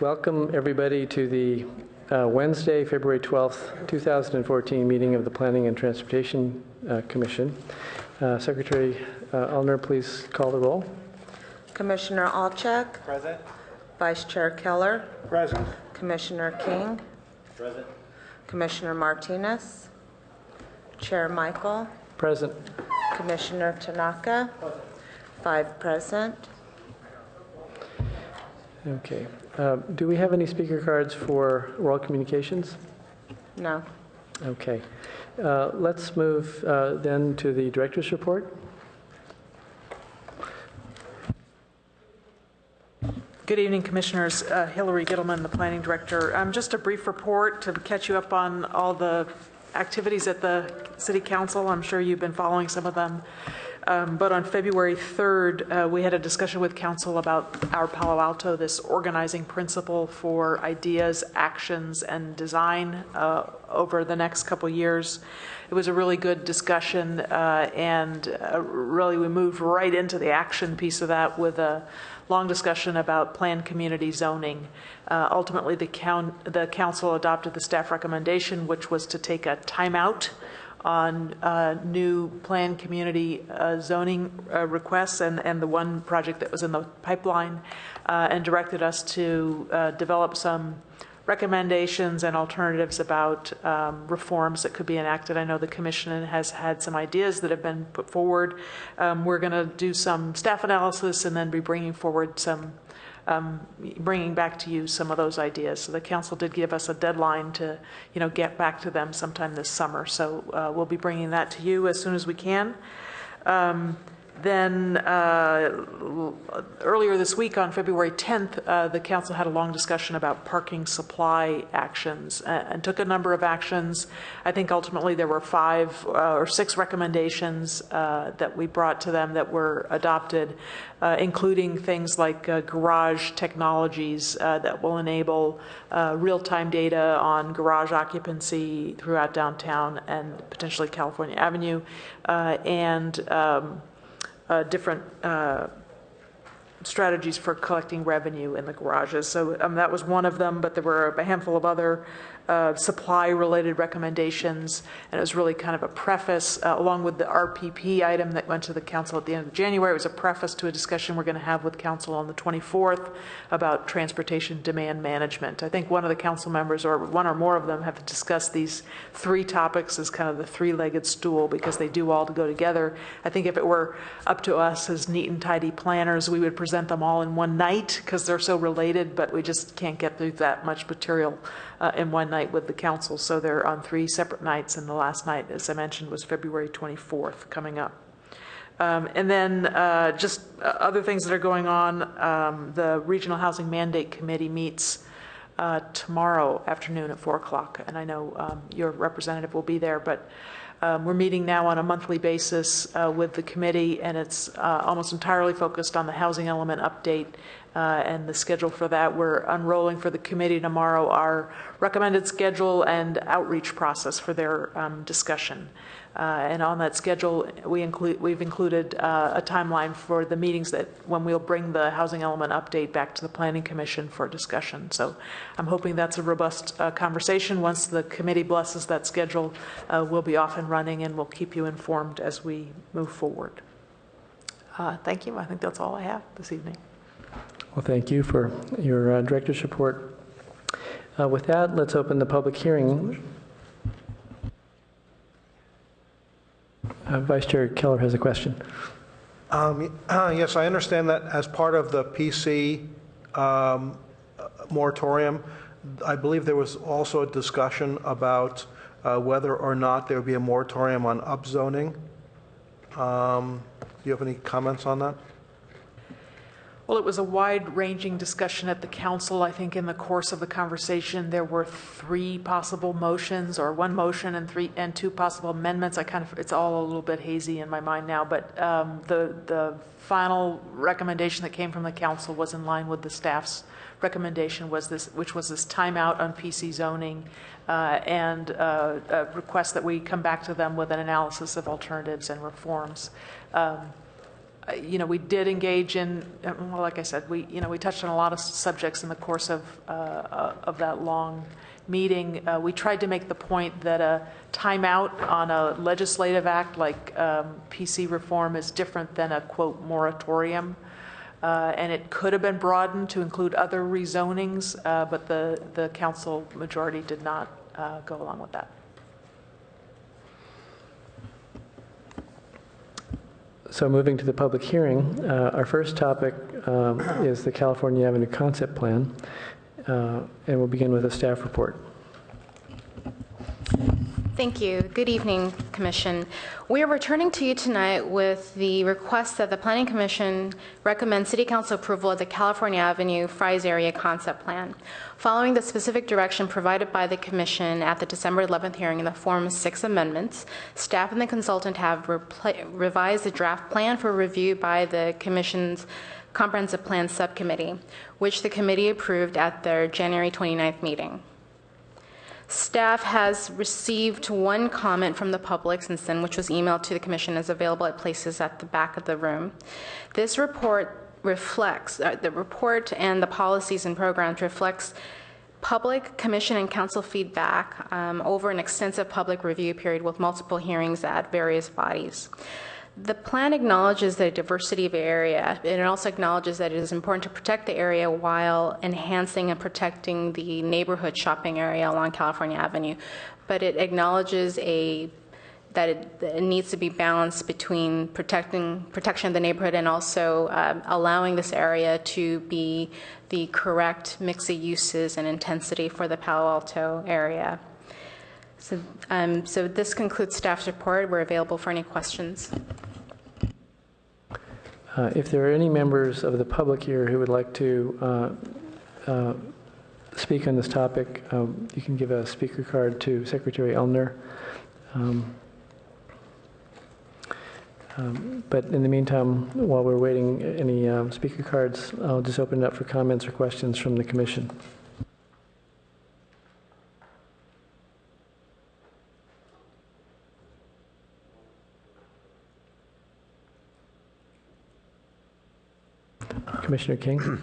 Welcome, everybody, to the Wednesday, February 12th, 2014 meeting of the Planning and Transportation Commission. Secretary Allner, please call the roll. Commissioner Alchek. Present. Vice Chair Keller. Present. Commissioner King. Present. Commissioner Martinez. Chair Michael. Present. Commissioner Tanaka. 5 present. Okay. Do we have any speaker cards for oral communications? No. Okay. Let's move then to the director's report. Good evening, Commissioners. Hillary Gittleman, the Planning Director. Just a brief report to catch you up on all the activities at the City Council. I'm sure you've been following some of them. But on February 3rd, we had a discussion with Council about our Palo Alto, this organizing principle for ideas, actions, and design over the next couple years. It was a really good discussion, and really we moved right into the action piece of that with a long discussion about planned community zoning. Ultimately, the Council adopted the staff recommendation, which was to take a timeout on new planned community zoning requests and the one project that was in the pipeline, and directed us to develop some recommendations and alternatives about reforms that could be enacted. I know the Commission has had some ideas that have been put forward. We're going to do some staff analysis and then be bringing forward some bringing back to you some of those ideas. So the Council did give us a deadline to, get back to them sometime this summer. So we'll be bringing that to you as soon as we can. Then earlier this week on February 10th, the Council had a long discussion about parking supply actions and took a number of actions. I think ultimately there were 5 or 6 recommendations that we brought to them that were adopted, including things like garage technologies that will enable real-time data on garage occupancy throughout downtown and potentially California Avenue, and different strategies for collecting revenue in the garages. So that was one of them, but there were a handful of other supply-related recommendations, and it was really kind of a preface, along with the RPP item that went to the Council at the end of January. It was a preface to a discussion we're going to have with Council on the 24th about transportation demand management. I think one of the Council members, or one or more of them, have discussed these 3 topics as kind of the 3-legged stool because they do all to go together. I think if it were up to us as neat and tidy planners, we would present them all in one night because they're so related, but we just can't get through that much material in one night with the Council. So they're on 3 separate nights, and the last night, as I mentioned, was February 24th coming up. And then just other things that are going on. The Regional Housing Mandate Committee meets tomorrow afternoon at 4 o'clock, and I know your representative will be there, but we're meeting now on a monthly basis with the committee, and it's almost entirely focused on the housing element update and the schedule for that. We're unrolling for the committee tomorrow our recommended schedule and outreach process for their discussion. And on that schedule, we've included a timeline for the meetings that when we'll bring the housing element update back to the Planning Commission for discussion. So I'm hoping that's a robust conversation. Once the committee blesses that schedule, we'll be off and running, and we'll keep you informed as we move forward. Thank you. I think that's all I have this evening. Well, thank you for your director's report. With that, let's open the public hearing. Vice Chair Keller has a question. Yes, I understand that as part of the PC moratorium, I believe there was also a discussion about whether or not there would be a moratorium on upzoning. Do you have any comments on that? Well, it was a wide-ranging discussion at the Council. I think in the course of the conversation, there were 3 possible motions, or 1 motion and 2 possible amendments. It's all a little bit hazy in my mind now, but the final recommendation that came from the Council was in line with the staff's recommendation, which was this timeout on PC zoning, and a request that we come back to them with an analysis of alternatives and reforms. we did engage in, well, like I said, we touched on a lot of subjects in the course of that long meeting. We tried to make the point that a timeout on a legislative act like PC reform is different than a, quote, moratorium. And it could have been broadened to include other rezonings, but the council majority did not go along with that. So moving to the public hearing, our first topic is the California Avenue Concept Plan, and we'll begin with a staff report. Thank you. Good evening, Commission. We are returning to you tonight with the request that the Planning Commission recommend City Council approval of the California Avenue Fry's Area Concept Plan. Following the specific direction provided by the Commission at the December 11th hearing in the form of 6 amendments, staff and the consultant have revised the draft plan for review by the Commission's Comprehensive Plan Subcommittee, which the committee approved at their January 29th meeting. Staff has received 1 comment from the public since then, which was emailed to the Commission as available at places at the back of the room. This report reflects, the report and the policies and programs reflects public, Commission, and Council feedback over an extensive public review period with multiple hearings at various bodies. The plan acknowledges the diversity of the area, and it also acknowledges that it is important to protect the area while enhancing and protecting the neighborhood shopping area along California Avenue. But it acknowledges that it needs to be balanced between protection of the neighborhood and also allowing this area to be the correct mix of uses and intensity for the Palo Alto area. So this concludes staff's report. We're available for any questions. If there are any members of the public here who would like to speak on this topic, you can give a speaker card to Secretary Elner. But in the meantime, while we're waiting any speaker cards, I'll just open it up for comments or questions from the Commission. Commissioner King?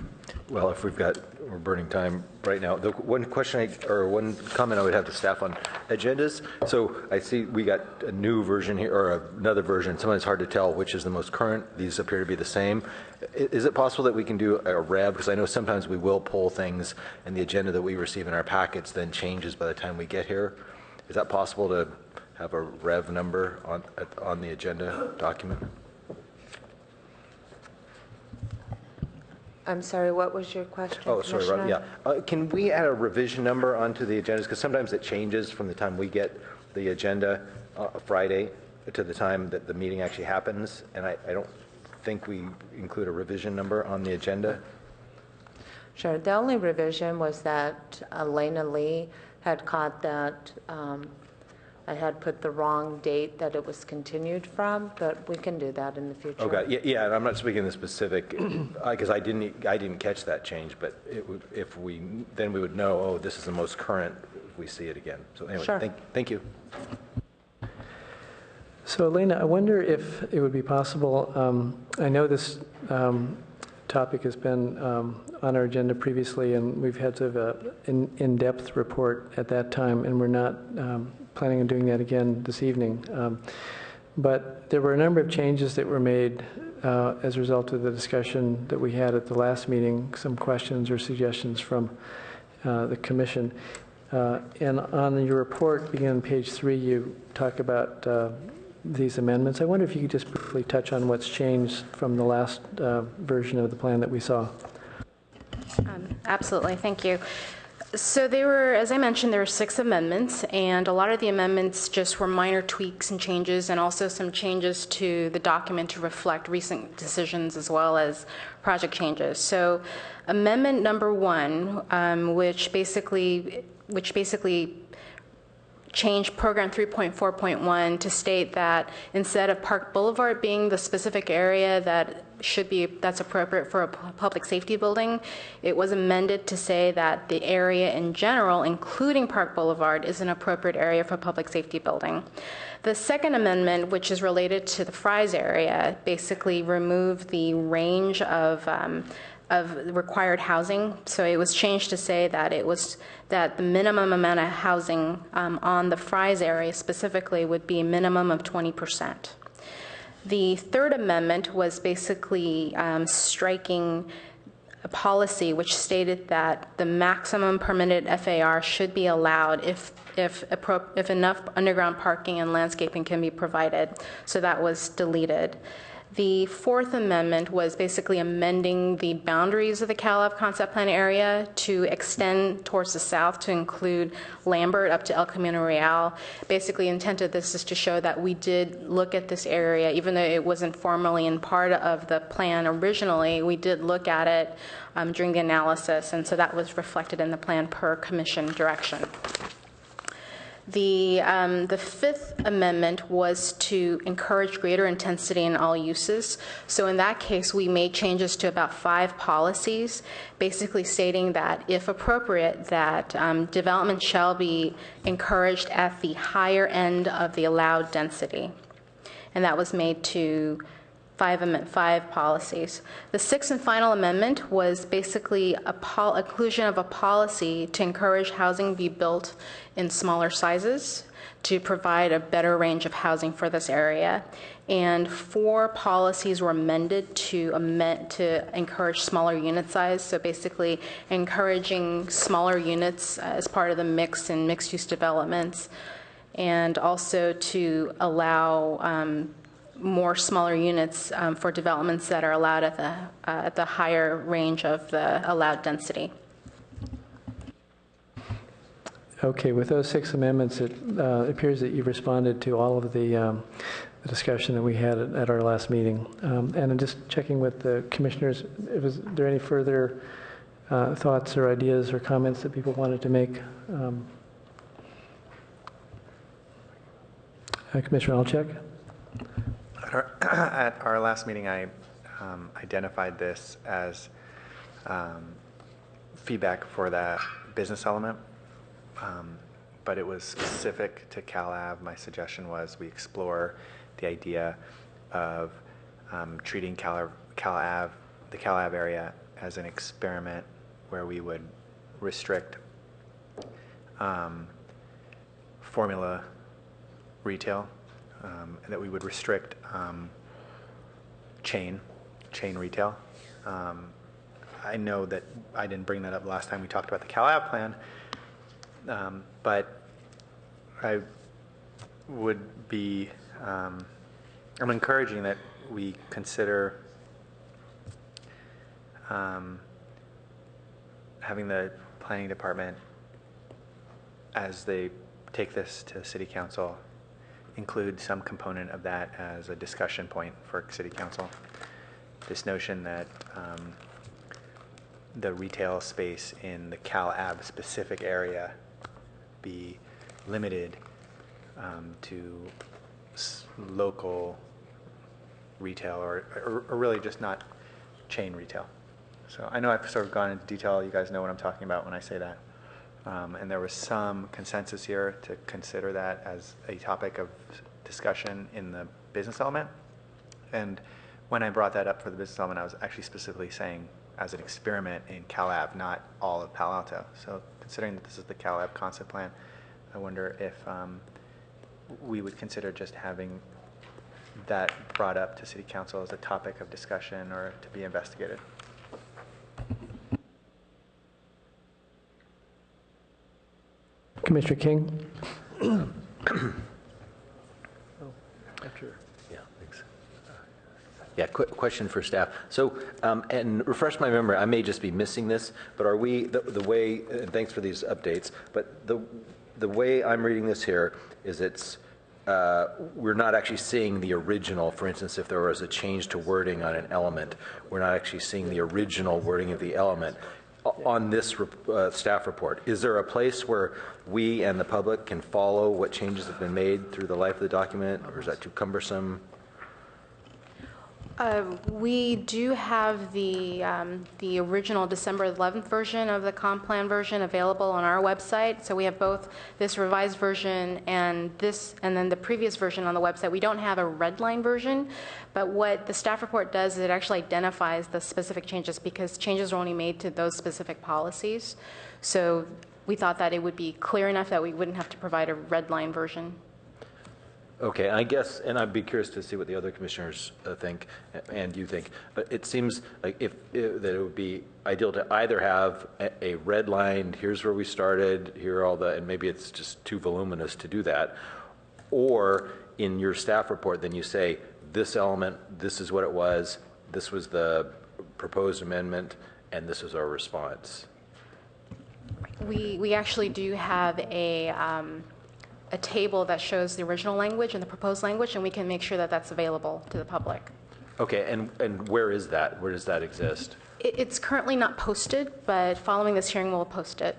Well, if we're burning time right now. The one one comment I would have to staff on agendas. So I see we got a new version here, or another version. Sometimes it's hard to tell which is the most current. These appear to be the same. Is it possible that we can do a rev? Because I know sometimes we will pull things, and the agenda that we receive in our packets then changes by the time we get here. Is that possible to have a rev number on the agenda document? I'm sorry, what was your question, Oh, sorry, Rob. Commissioner? Yeah. Can we add a revision number onto the agendas? Because sometimes it changes from the time we get the agenda Friday to the time that the meeting actually happens, and I don't think we include a revision number on the agenda. Sure. The only revision was that Elena Lee had caught that I had put the wrong date that it was continued from, but we can do that in the future. Okay. Yeah. And I'm not speaking the specific because I didn't catch that change, but if we would know. Oh, this is the most current. If we see it again. So anyway, sure. Thank you. So, Elena, I wonder if it would be possible. I know this topic has been on our agenda previously, and we've had sort of an in-depth report at that time, and we're not planning on doing that again this evening. But there were a number of changes that were made as a result of the discussion that we had at the last meeting, some questions or suggestions from the Commission. And on your report, beginning on page 3, you talk about these amendments. I wonder if you could just briefly touch on what's changed from the last version of the plan that we saw. Absolutely, thank you. So they were, as I mentioned, there were 6 amendments, and a lot of the amendments just were minor tweaks and changes, and also some changes to the document to reflect recent decisions as well as project changes. So amendment number 1, which basically changed program 3.4.1 to state that instead of Park Boulevard being the specific area that's appropriate for a public safety building, it was amended to say that the area in general, including Park Boulevard, is an appropriate area for public safety building. The second amendment, which is related to the Fry's area, basically removed the range of required housing. So it was changed to say that the minimum amount of housing on the Fry's area specifically would be a minimum of 20%. The third amendment was basically striking a policy which stated that the maximum permitted FAR should be allowed if enough underground parking and landscaping can be provided. So that was deleted. The fourth amendment was basically amending the boundaries of the CalAV concept plan area to extend towards the south to include Lambert up to El Camino Real. Basically, the intent of this is to show that we did look at this area, even though it wasn't formally in part of the plan originally, we did look at it during the analysis, and so that was reflected in the plan per commission direction. The fifth amendment was to encourage greater intensity in all uses. So in that case, we made changes to about 5 policies, basically stating that, if appropriate, that development shall be encouraged at the higher end of the allowed density. And that was made to 5 policies. The sixth and final amendment was basically inclusion of a policy to encourage housing be built in smaller sizes to provide a better range of housing for this area. And 4 policies were amended to encourage smaller unit size. So basically encouraging smaller units as part of the mix and mixed-use developments, and also to allow more smaller units for developments that are allowed at the higher range of the allowed density. Okay, with those 6 amendments, it appears that you've responded to all of the discussion that we had at our last meeting. And I'm just checking with the commissioners, is there any further thoughts or ideas or comments that people wanted to make? Commissioner Alchek? At our last meeting, I identified this as feedback for that business element, but it was specific to CalAV. My suggestion was we explore the idea of treating the CalAV area as an experiment where we would restrict formula retail, and that we would restrict chain retail. I know that I didn't bring that up last time we talked about the CalAV plan, but I would be, I'm encouraging that we consider having the planning department, as they take this to City Council, include some component of that as a discussion point for City Council. This notion that the retail space in the CalAV specific area be limited to local retail, or really just not chain retail. So I know I've sort of gone into detail. You guys know what I'm talking about when I say that. And there was some consensus here to consider that as a topic of discussion in the business element. And when I brought that up for the business element, I was actually specifically saying as an experiment in CalAV, not all of Palo Alto. So considering that this is the CalAV concept plan, I wonder if we would consider just having that brought up to City Council as a topic of discussion or to be investigated. Commissioner King? Yeah, thanks. Yeah, quick question for staff. So, and refresh my memory, I may just be missing this, but are we, the way, and thanks for these updates, but the way I'm reading this here is it's, we're not actually seeing the original. For instance, if there was a change to wording on an element, we're not actually seeing the original wording of the element on this staff report. Is there a place where we and the public can follow what changes have been made through the life of the document, or is that too cumbersome? We do have the original December 11th version of the comp plan version available on our website. So we have both this revised version and then the previous version on the website. We don't have a red line version, but what the staff report does is it actually identifies the specific changes because changes are only made to those specific policies. So we thought that it would be clear enough that we wouldn't have to provide a red line version. Okay, I guess, and I'd be curious to see what the other commissioners think and you think, but it seems like that it would be ideal to either have a red line, here's where we started, here are all the, and maybe it's just too voluminous to do that, or in your staff report, then you say, this element, this is what it was, this was the proposed amendment, and this is our response. We actually do have a table that shows the original language and the proposed language, and we can make sure that that's available to the public. Okay, and where is that? Where does that exist? It's currently not posted, but following this hearing, we'll post it.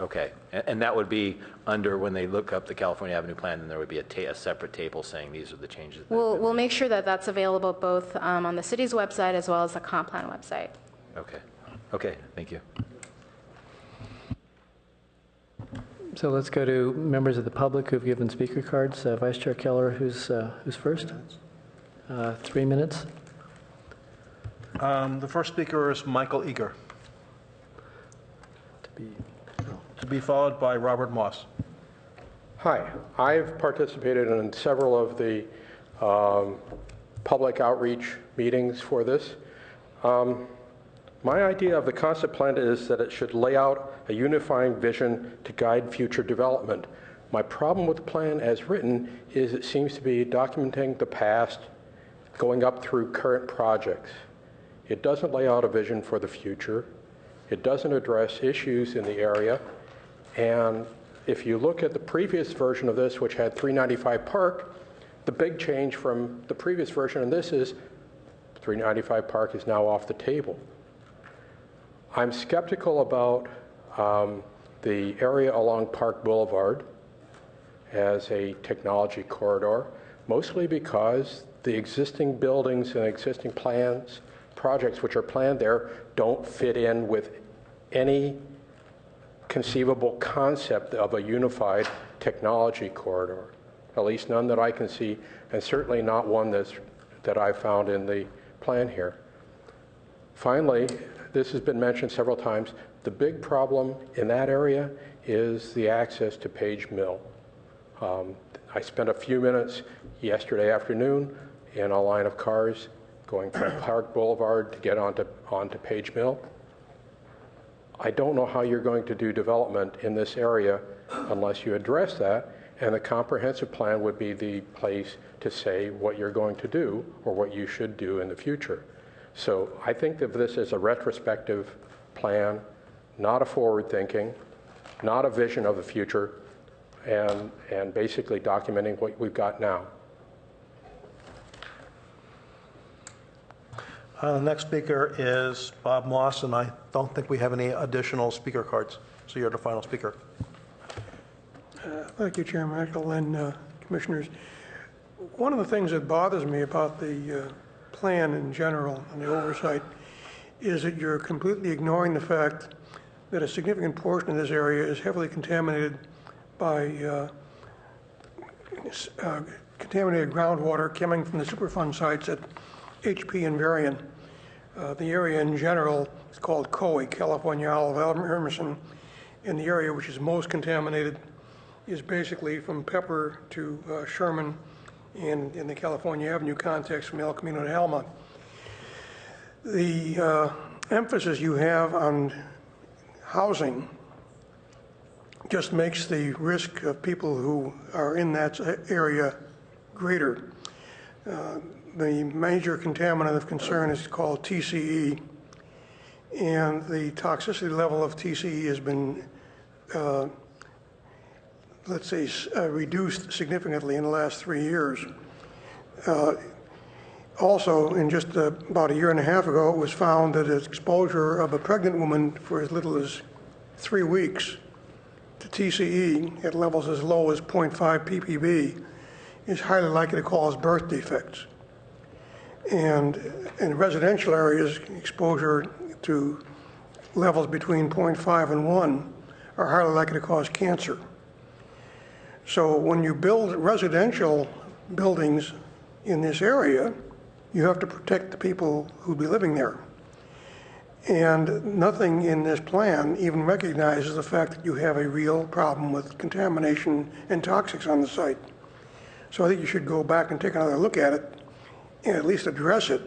Okay, and that would be under, when they look up the California Avenue plan, then there would be a separate table saying these are the changes. We'll make sure that that's available both on the city's website as well as the comp plan website. Okay, okay, thank you. So let's go to members of the public who've given speaker cards. Vice Chair Keller, who's first? 3 minutes. The first speaker is Michael Eager, to be followed by Robert Moss. Hi, I've participated in several of the public outreach meetings for this. My idea of the concept plan is that it should lay out a unifying vision to guide future development. My problem with the plan as written is it seems to be documenting the past, going up through current projects. It doesn't lay out a vision for the future. It doesn't address issues in the area. And if you look at the previous version of this, which had 395 Park, the big change from the previous version of this is 395 Park is now off the table. I'm skeptical about the area along Park Boulevard as a technology corridor, mostly because the existing buildings and existing plans, projects which are planned there, don't fit in with any conceivable concept of a unified technology corridor, at least none that I can see, and certainly not one that I found in the plan here. Finally, this has been mentioned several times, the big problem in that area is the access to Page Mill. I spent a few minutes yesterday afternoon in a line of cars going from Park Boulevard to get onto Page Mill. I don't know how you're going to do development in this area unless you address that, and the comprehensive plan would be the place to say what you're going to do or what you should do in the future. So I think of this as a retrospective plan, not a forward-thinking, not a vision of the future, and basically documenting what we've got now. The next speaker is Bob Moss, and I don't think we have any additional speaker cards, so you're the final speaker. Thank you, Chair Michael and Commissioners. One of the things that bothers me about the plan in general and the oversight is that you're completely ignoring the fact that a significant portion of this area is heavily contaminated by contaminated groundwater coming from the Superfund sites at HP and Varian. The area in general is called COE, California Olive Emerson, and the area which is most contaminated is basically from Pepper to Sherman, and in the California Avenue context from El Camino to Alma. The emphasis you have on housing just makes the risk of people who are in that area greater. The major contaminant of concern is called TCE, and the toxicity level of TCE has been, let's say, reduced significantly in the last 3 years. Also, in just about a year and a half ago, it was found that exposure of a pregnant woman for as little as 3 weeks to TCE at levels as low as 0.5 ppb is highly likely to cause birth defects. And in residential areas, exposure to levels between 0.5 and 1 are highly likely to cause cancer. So when you build residential buildings in this area, you have to protect the people who be living there. And nothing in this plan even recognizes the fact that you have a real problem with contamination and toxics on the site. So I think you should go back and take another look at it and at least address it.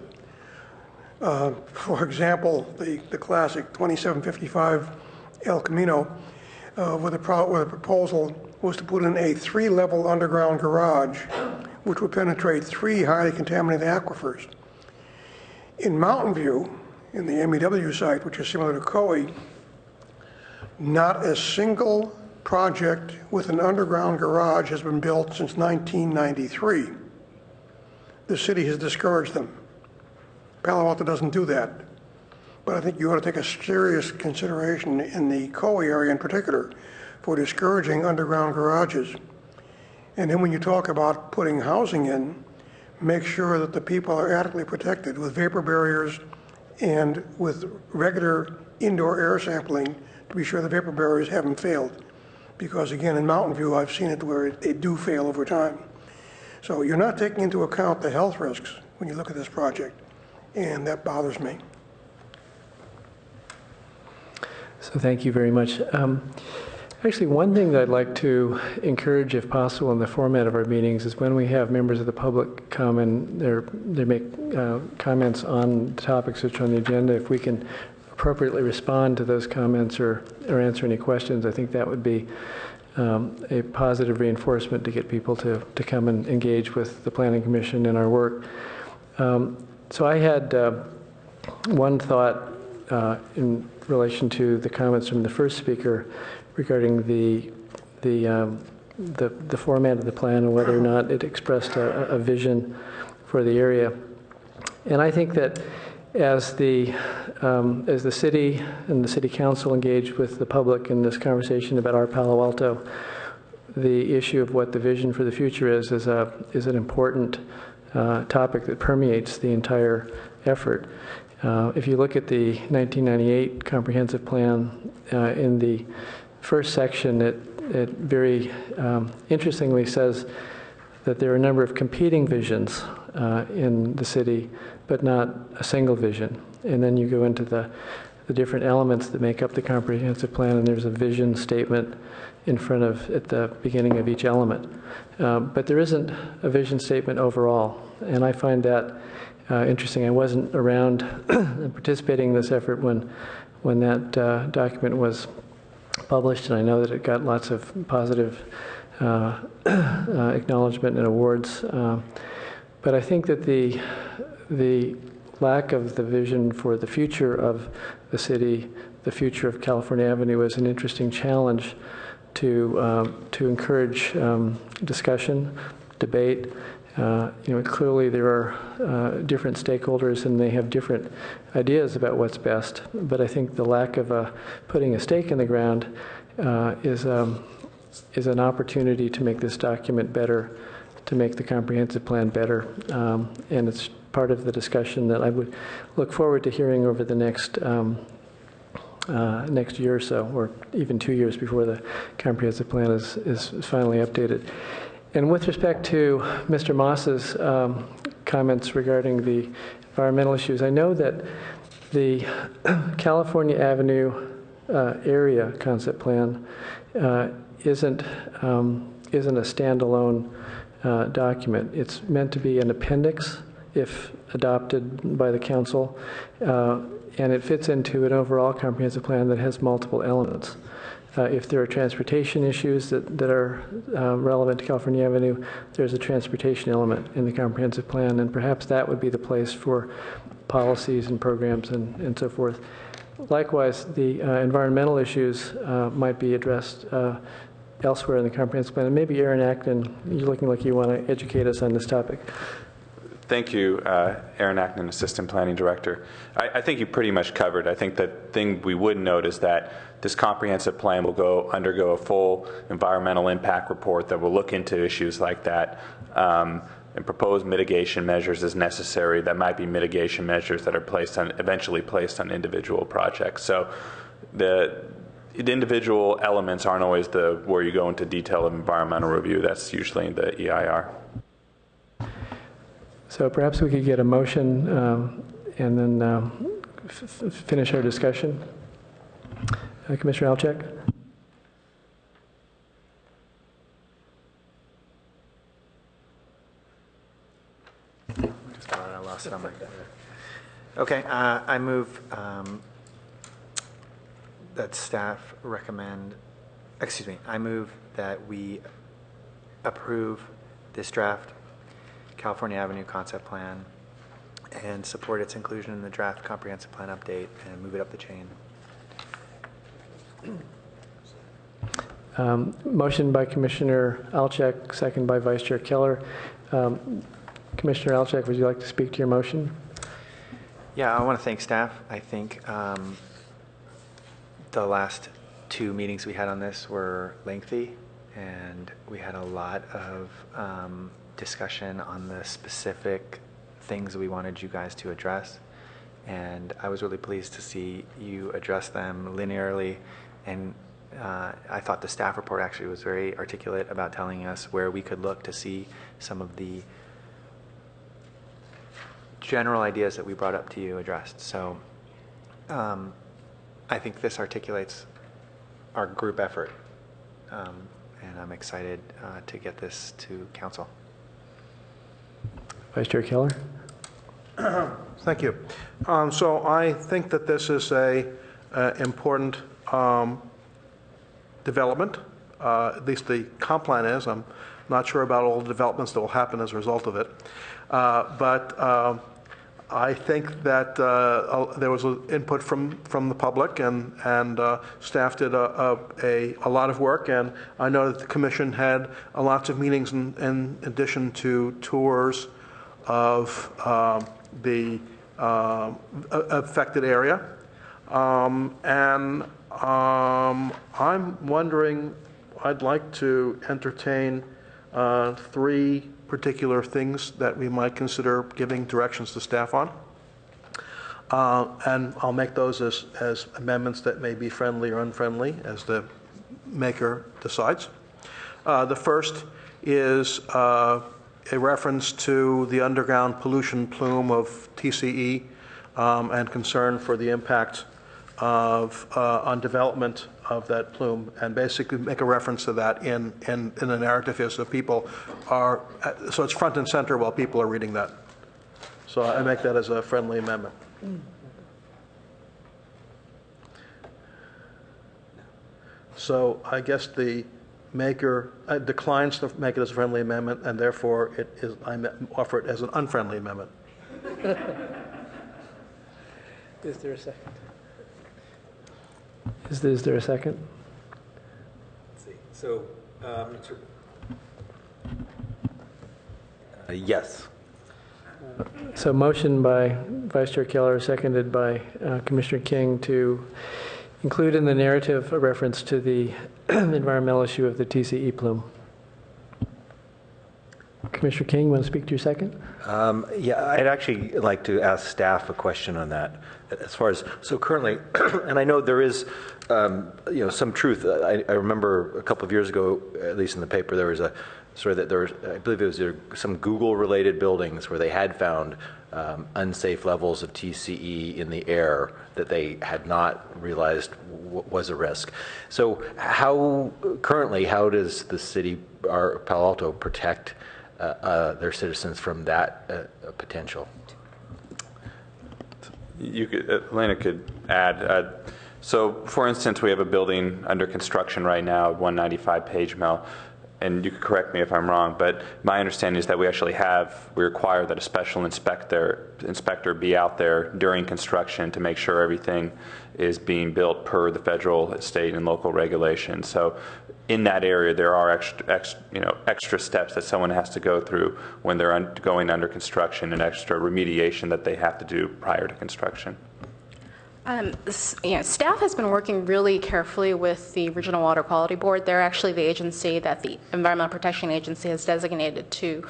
For example, the classic 2755 El Camino, where the proposal was to put in a 3-level underground garage, which would penetrate 3 highly contaminated aquifers. In Mountain View, in the MEW site, which is similar to COE, not a single project with an underground garage has been built since 1993. The city has discouraged them. Palo Alto doesn't do that. But I think you ought to take a serious consideration in the COE area in particular for discouraging underground garages. And then when you talk about putting housing in, make sure that the people are adequately protected with vapor barriers and with regular indoor air sampling to be sure the vapor barriers haven't failed. Because again, in Mountain View, I've seen it where they do fail over time. So you're not taking into account the health risks when you look at this project, and that bothers me. So thank you very much. Actually, one thing that I'd like to encourage, if possible, in the format of our meetings is when we have members of the public come and they make comments on topics which are on the agenda, if we can appropriately respond to those comments or answer any questions, I think that would be a positive reinforcement to get people to come and engage with the Planning Commission in our work. So I had one thought in relation to the comments from the first speaker regarding the format of the plan and whether or not it expressed a vision for the area. And I think that as the city and the city council engage with the public in this conversation about our Palo Alto, the issue of what the vision for the future is an important topic that permeates the entire effort. If you look at the 1998 comprehensive plan, in the first section, it very interestingly says that there are a number of competing visions in the city, but not a single vision. And then you go into the different elements that make up the comprehensive plan, and there's a vision statement in front of, at the beginning of each element. But there isn't a vision statement overall, and I find that interesting. I wasn't around participating in this effort when that document was published, and I know that it got lots of positive acknowledgement and awards. But I think that the lack of the vision for the future of the city, the future of California Avenue, is an interesting challenge to encourage discussion, debate. Clearly there are different stakeholders and they have different ideas about what's best, but I think the lack of putting a stake in the ground is an opportunity to make this document better, to make the comprehensive plan better, and it's part of the discussion that I would look forward to hearing over the next year or so, or even 2 years before the comprehensive plan is finally updated. And with respect to Mr. Moss's comments regarding the environmental issues, I know that the California Avenue area concept plan isn't a standalone document. It's meant to be an appendix if adopted by the council, and it fits into an overall comprehensive plan that has multiple elements. If there are transportation issues that are relevant to California Avenue, there's a transportation element in the comprehensive plan, and perhaps that would be the place for policies and programs and so forth. Likewise, the environmental issues might be addressed elsewhere in the comprehensive plan. And maybe Aaron Acton, you're looking like you want to educate us on this topic. Thank you, Aaron Acton, Assistant Planning Director. I think you pretty much covered. I think the thing we would note is that this comprehensive plan will undergo a full environmental impact report that will look into issues like that. and propose mitigation measures as necessary. That might be mitigation measures that are eventually placed on individual projects. So the individual elements aren't always where you go into detail of environmental review. That's usually the EIR. So perhaps we could get a motion and then finish our discussion. Commissioner Alchek? Just thought I lost it on my. Okay, I move that staff recommend, excuse me, I move that we approve this draft California Avenue concept plan and support its inclusion in the draft comprehensive plan update and move it up the chain. Motion by Commissioner Alchek, second by Vice Chair Keller. Commissioner Alchek, would you like to speak to your motion? Yeah, I want to thank staff. I think the last 2 meetings we had on this were lengthy, and we had a lot of discussion on the specific things we wanted you guys to address. And I was really pleased to see you address them linearly. And I thought the staff report actually was very articulate about telling us where we could look to see some of the general ideas that we brought up to you addressed. So I think this articulates our group effort. And I'm excited to get this to council. Vice Chair Keller? Thank you. So I think that this is a important development. At least the comp plan is. I'm not sure about all the developments that will happen as a result of it. But I think that there was input from the public, and staff did a lot of work. And I know that the commission had lots of meetings in addition to tours of the affected area. And I'm wondering, I'd like to entertain 3 particular things that we might consider giving directions to staff on. And I'll make those as amendments that may be friendly or unfriendly as the maker decides. The first is a reference to the underground pollution plume of TCE and concern for the impact on development of that plume, and basically make a reference to that in the narrative here, so people are, so it's front and center while people are reading that. So I make that as a friendly amendment. So I guess the maker declines to make it as a friendly amendment, and therefore I offer it as an unfriendly amendment. Is there a second? Is there a second? Let's see. So, yes. So motion by Vice Chair Keller, seconded by Commissioner King, to include in the narrative a reference to the environmental issue of the TCE plume. Commissioner King, you want to speak to your second? Yeah, I'd actually like to ask staff a question on that. As far as, so currently, and I know there is, some truth. I remember a couple of years ago, at least in the paper, there was a story that there was, I believe it was some Google-related buildings where they had found unsafe levels of TCE in the air that they had not realized was a risk. So how does the city, or Palo Alto, protect their citizens from that potential? Elena could add. So, for instance, we have a building under construction right now, 195 Page Mill, and you could correct me if I'm wrong, but my understanding is that we require that a special inspector be out there during construction to make sure everything is being built per the federal, state, and local regulations. So, in that area, there are extra steps that someone has to go through when they're going under construction, and extra remediation that they have to do prior to construction. Staff has been working really carefully with the Regional Water Quality Board. They're actually the agency that the Environmental Protection Agency has designated to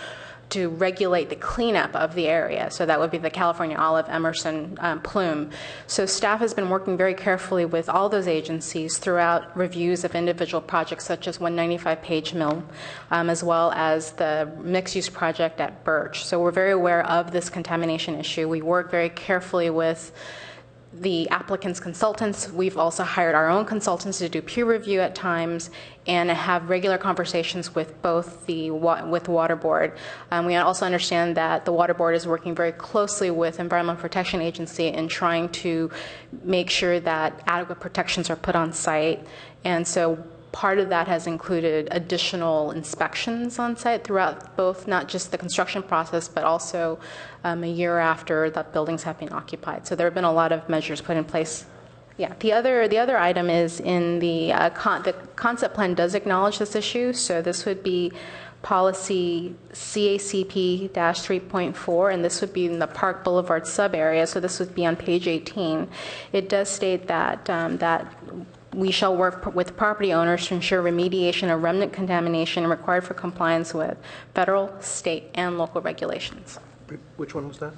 to regulate the cleanup of the area. So that would be the California olive, Emerson, plume. So staff has been working very carefully with all those agencies throughout reviews of individual projects such as 195 Page Mill, as well as the mixed-use project at Birch. So we're very aware of this contamination issue. We work very carefully with the applicant's consultants. We've also hired our own consultants to do peer review at times and have regular conversations with both with Water Board. We also understand that the Water Board is working very closely with Environmental Protection Agency in trying to make sure that adequate protections are put on site. And so part of that has included additional inspections on site throughout both, not just the construction process, but also a year after the buildings have been occupied. So there have been a lot of measures put in place. Yeah, the other item is in the concept plan does acknowledge this issue. So this would be policy CACP-3.4, and this would be in the Park Boulevard sub area. So this would be on page 18. It does state that we shall work with property owners to ensure remediation of remnant contamination required for compliance with federal, state, and local regulations. Which one was that?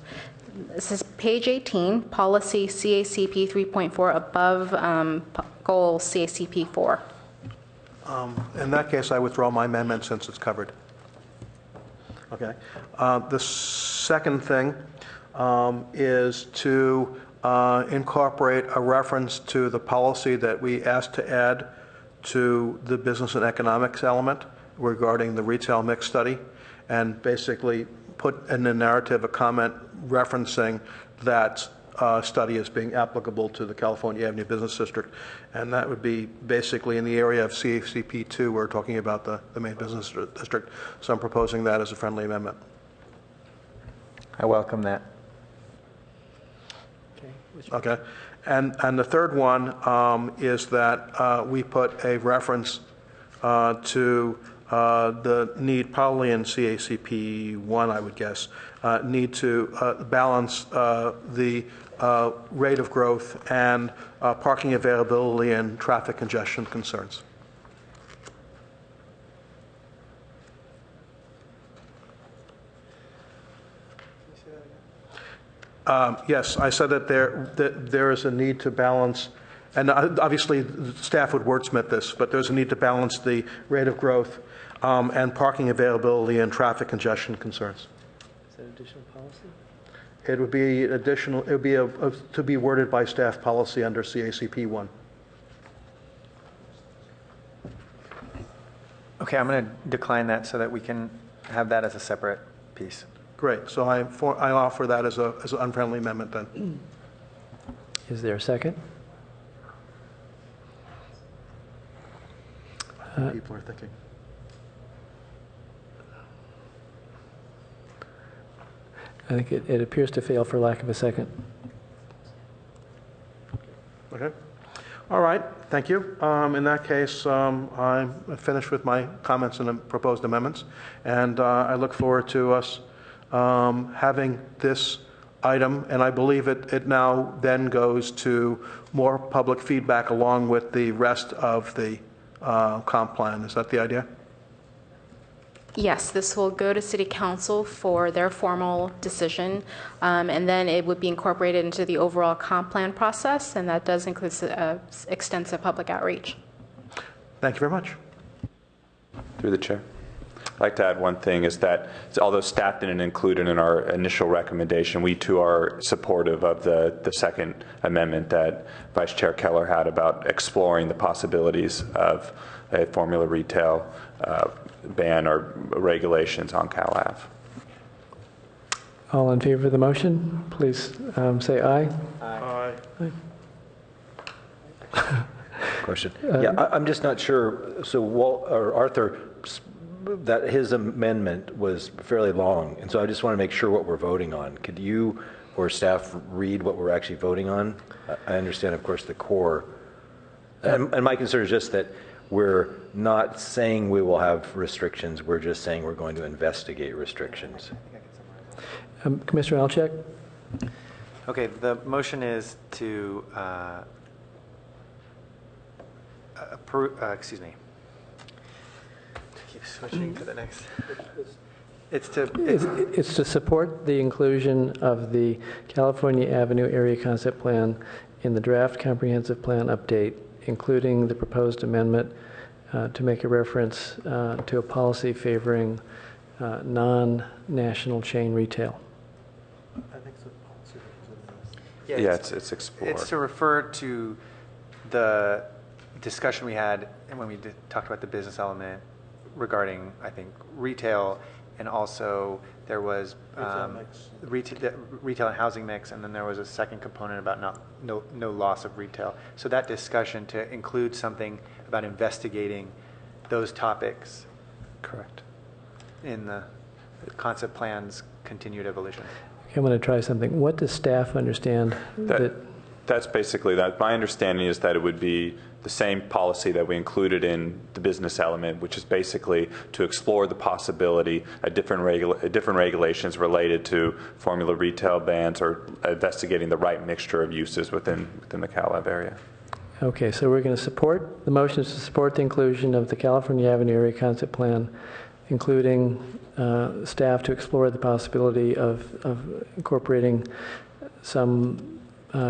This is page 18, policy CACP 3.4, above goal CACP 4. In that case, I withdraw my amendment since it's covered. Okay. The second thing is to incorporate a reference to the policy that we asked to add to the business and economics element regarding the retail mix study, and basically put in the narrative a comment referencing that study as being applicable to the California Avenue Business District. And that would be basically in the area of CACP2, we're talking about the main business district. So I'm proposing that as a friendly amendment. I welcome that. Okay. And the third one is that we put a reference to the need, probably in CACP1, I would guess, need to balance the rate of growth and parking availability and traffic congestion concerns. Yes, I said that there is a need to balance, and obviously the staff would wordsmith this, but there's a need to balance the rate of growth and parking availability and traffic congestion concerns. Is that additional policy? It would be additional. It would be to be worded by staff policy under CACP1. Okay, I'm going to decline that so that we can have that as a separate piece. Great. So I offer that as an unfriendly amendment then. Is there a second? People are thinking. I think it appears to fail for lack of a second. Okay. All right. Thank you. In that case, I'm finished with my comments and the proposed amendments, and I look forward to us having this item, and I believe it now then goes to more public feedback along with the rest of the comp plan. Is that the idea? Yes, this will go to City Council for their formal decision, and then it would be incorporated into the overall comp plan process, and that does include extensive public outreach. Thank you very much. Through the chair. I'd like to add one thing, is that although staff didn't include it in our initial recommendation, we too are supportive of the second amendment that Vice Chair Keller had about exploring the possibilities of a formula retail ban or regulations on Cal Ave. All in favor of the motion, please say aye. Aye. Question. Yeah, I'm just not sure. So Arthur, that his amendment was fairly long, and so I just want to make sure what we're voting on. Could you or staff read what we're actually voting on? I understand, of course, the core. And my concern is just that we're not saying we will have restrictions. We're just saying we're going to investigate restrictions. Commissioner Alchek? Okay, the motion is to approve, excuse me. Keep switching to the next. It's to, It's to support the inclusion of the California Avenue Area Concept Plan in the draft comprehensive plan update, including the proposed amendment to make a reference to a policy favoring non-national chain retail. Yeah, it's explore. It's to refer to the discussion we had when we talked about the business element regarding, I think, retail, and also there was retail and housing mix, and then there was a second component about no loss of retail. So that discussion to include something about investigating those topics. Correct. In the concept plan's continued evolution. Okay, I'm going to try something. What does staff understand That's basically that. My understanding is that it would be the same policy that we included in the business element, which is basically to explore the possibility of different regulations related to formula retail bans or investigating the right mixture of uses within the CalAV area. Okay, so we're going to support, the motion is to support the inclusion of the California Avenue Area Concept Plan, including staff to explore the possibility of incorporating some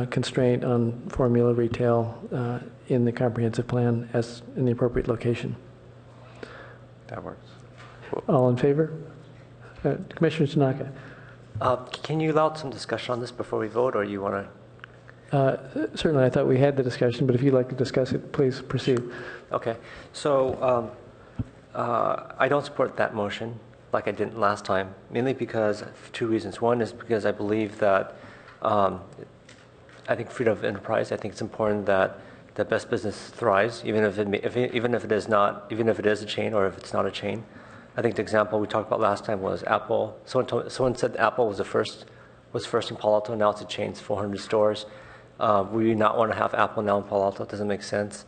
constraint on formula retail in the comprehensive plan as in the appropriate location. That works. All in favor? Commissioner Tanaka. Can you allow some discussion on this before we vote, or you want to? Certainly, I thought we had the discussion, but if you'd like to discuss it, please proceed. Okay. So I don't support that motion like I didn't last time, mainly because of two reasons. One is because I believe that I think freedom of enterprise. I think it's important that the best business thrives, even if it is a chain or if it's not a chain. I think the example we talked about last time was Apple. Someone said Apple was first in Palo Alto. Now it's a chain. It's 400 stores. We do not want to have Apple now in Palo Alto. It doesn't make sense.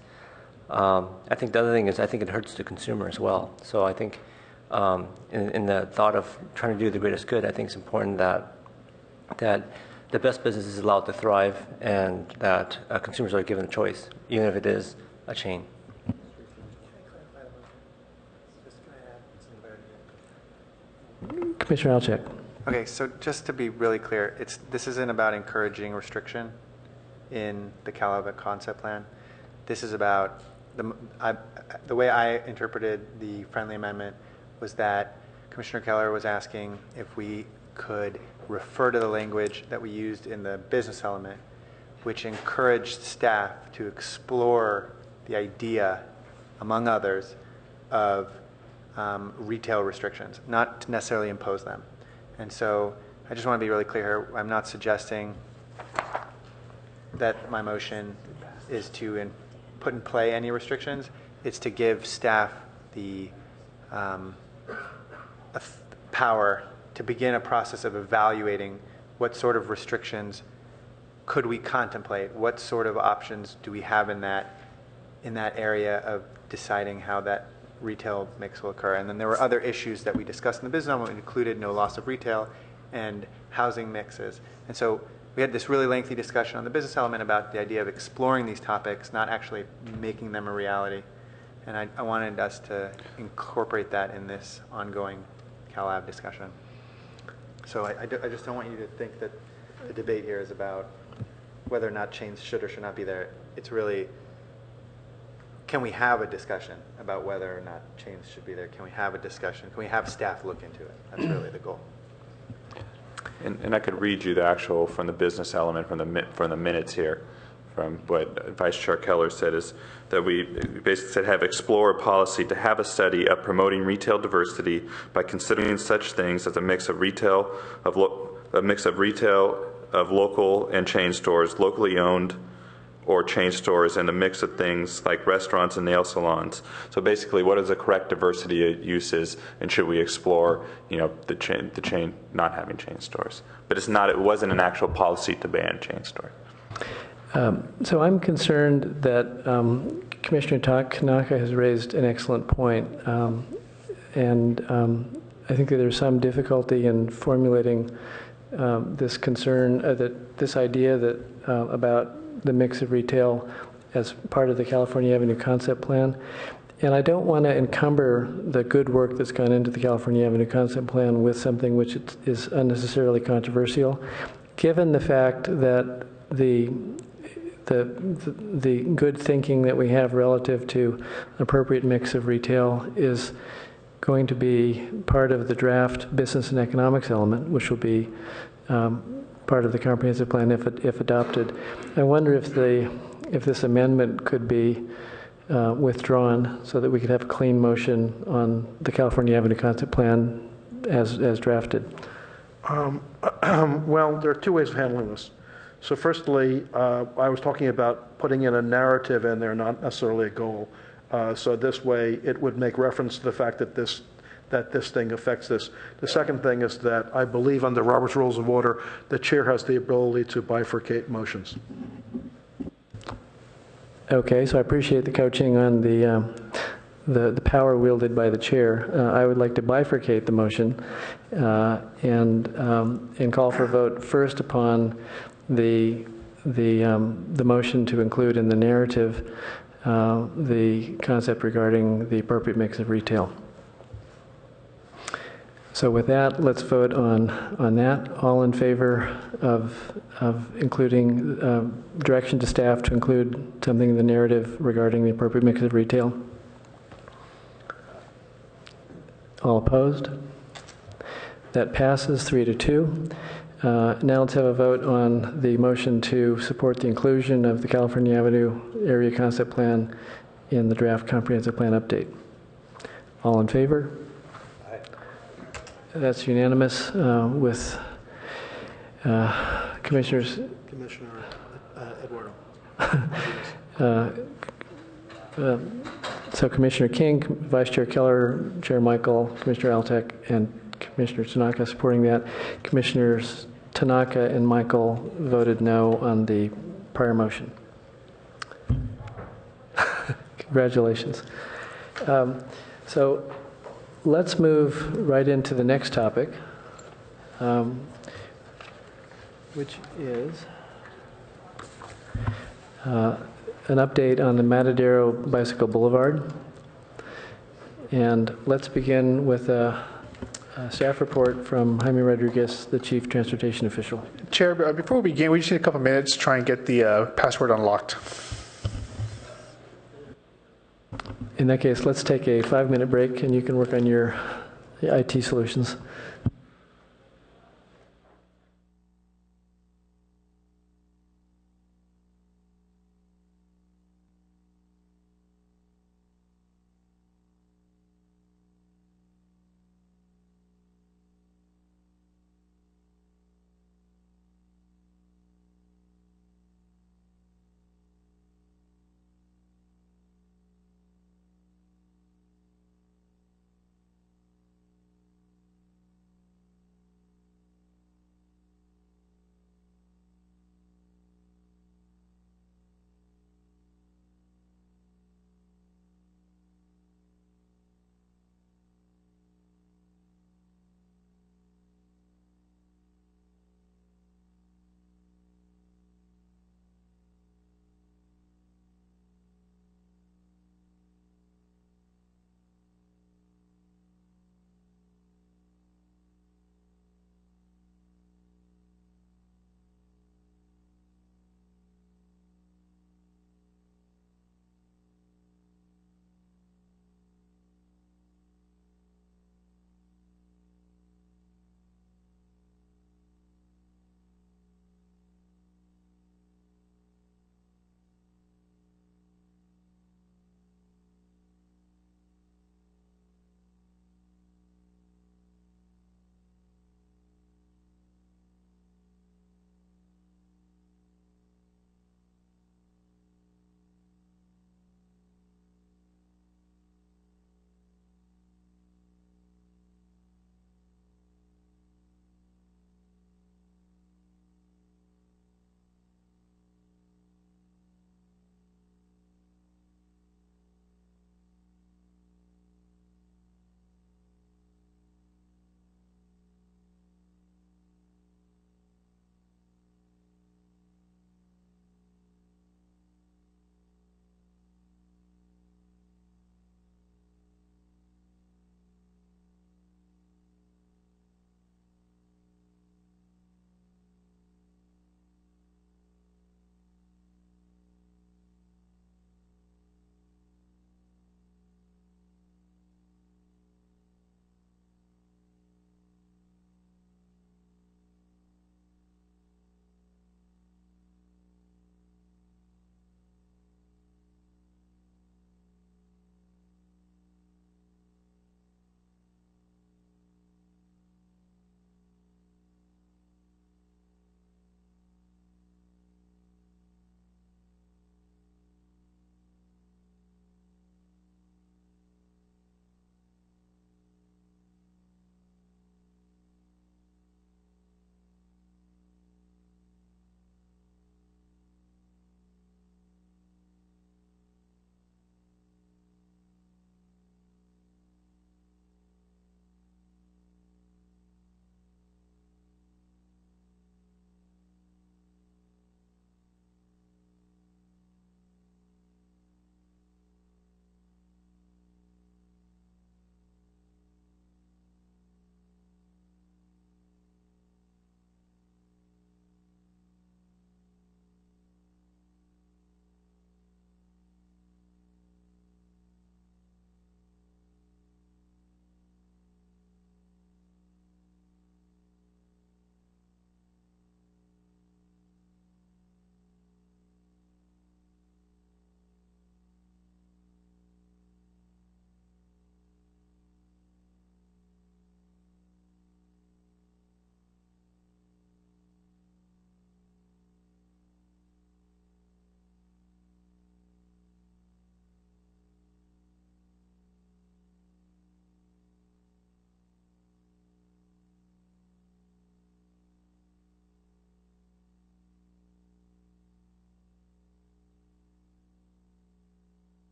I think the other thing is I think it hurts the consumer as well. So I think in the thought of trying to do the greatest good, I think it's important that the best business is allowed to thrive and that consumers are given a choice, even if it is a chain. Commissioner Alchek. Okay, so just to be really clear, this isn't about encouraging restriction in the CalAV concept plan. This is about the way I interpreted the friendly amendment was that Commissioner Keller was asking if we could refer to the language that we used in the business element, which encouraged staff to explore the idea, among others, of retail restrictions, not to necessarily impose them. And so I just want to be really clear here. I'm not suggesting that my motion is to put in play any restrictions. It's to give staff the power to begin a process of evaluating what sort of restrictions could we contemplate, what sort of options do we have in that area of deciding how that retail mix will occur. And then there were other issues that we discussed in the business element, included no loss of retail and housing mixes. And so we had this really lengthy discussion on the business element about the idea of exploring these topics, not actually making them a reality. And I wanted us to incorporate that in this ongoing CalAV discussion. So I just don't want you to think that the debate here is about whether or not chains should or should not be there. It's really, can we have a discussion about whether or not chains should be there? Can we have a discussion? Can we have staff look into it? That's really the goal. And I could read you the actual from the business element from the minutes here, from what Vice Chair Keller said is that we basically said have explore a policy to have a study of promoting retail diversity by considering such things as a mix of retail of local and chain stores, locally owned or chain stores, and a mix of things like restaurants and nail salons. So basically, what is the correct diversity of uses, and should we explore, the chain not having chain stores? But it wasn't an actual policy to ban chain stores. So I'm concerned that Commissioner Tanaka has raised an excellent point, and I think that there's some difficulty in formulating this concern, this idea that about the mix of retail as part of the California Avenue concept plan. And I don't want to encumber the good work that's gone into the California Avenue Concept Plan with something which is unnecessarily controversial, given the fact that the good thinking that we have relative to appropriate mix of retail is going to be part of the draft business and economics element, which will be part of the comprehensive plan if adopted. I wonder if this amendment could be withdrawn so that we could have a clean motion on the California Avenue Concept Plan as drafted. Well, there are two ways of handling this. So firstly, I was talking about putting in a narrative in there, not necessarily a goal. So this way, it would make reference to the fact that this thing affects this. The second thing is that I believe under Robert's Rules of Order, the chair has the ability to bifurcate motions. Okay, so I appreciate the coaching on the power wielded by the chair. I would like to bifurcate the motion and call for a vote first upon the motion to include in the narrative the concept regarding the appropriate mix of retail. So with that, let's vote on that. All in favor of including direction to staff to include something in the narrative regarding the appropriate mix of retail? All opposed? That passes 3-2. Now let's have a vote on the motion to support the inclusion of the California Avenue Area Concept Plan in the draft comprehensive plan update. All in favor? Aye. That's unanimous with Commissioner Eduardo. So Commissioner King, Vice Chair Keller, Chair Michael, Commissioner Altek, and Commissioner Tanaka supporting that. Commissioners Tanaka and Michael voted no on the prior motion. Congratulations. So let's move right into the next topic, which is an update on the Matadero Bicycle Boulevard. And let's begin with a staff report from Jaime Rodriguez, the Chief Transportation Official. Chair, before we begin, we just need a couple of minutes to try and get the password unlocked. In that case, let's take a 5-minute break and you can work on your IT solutions.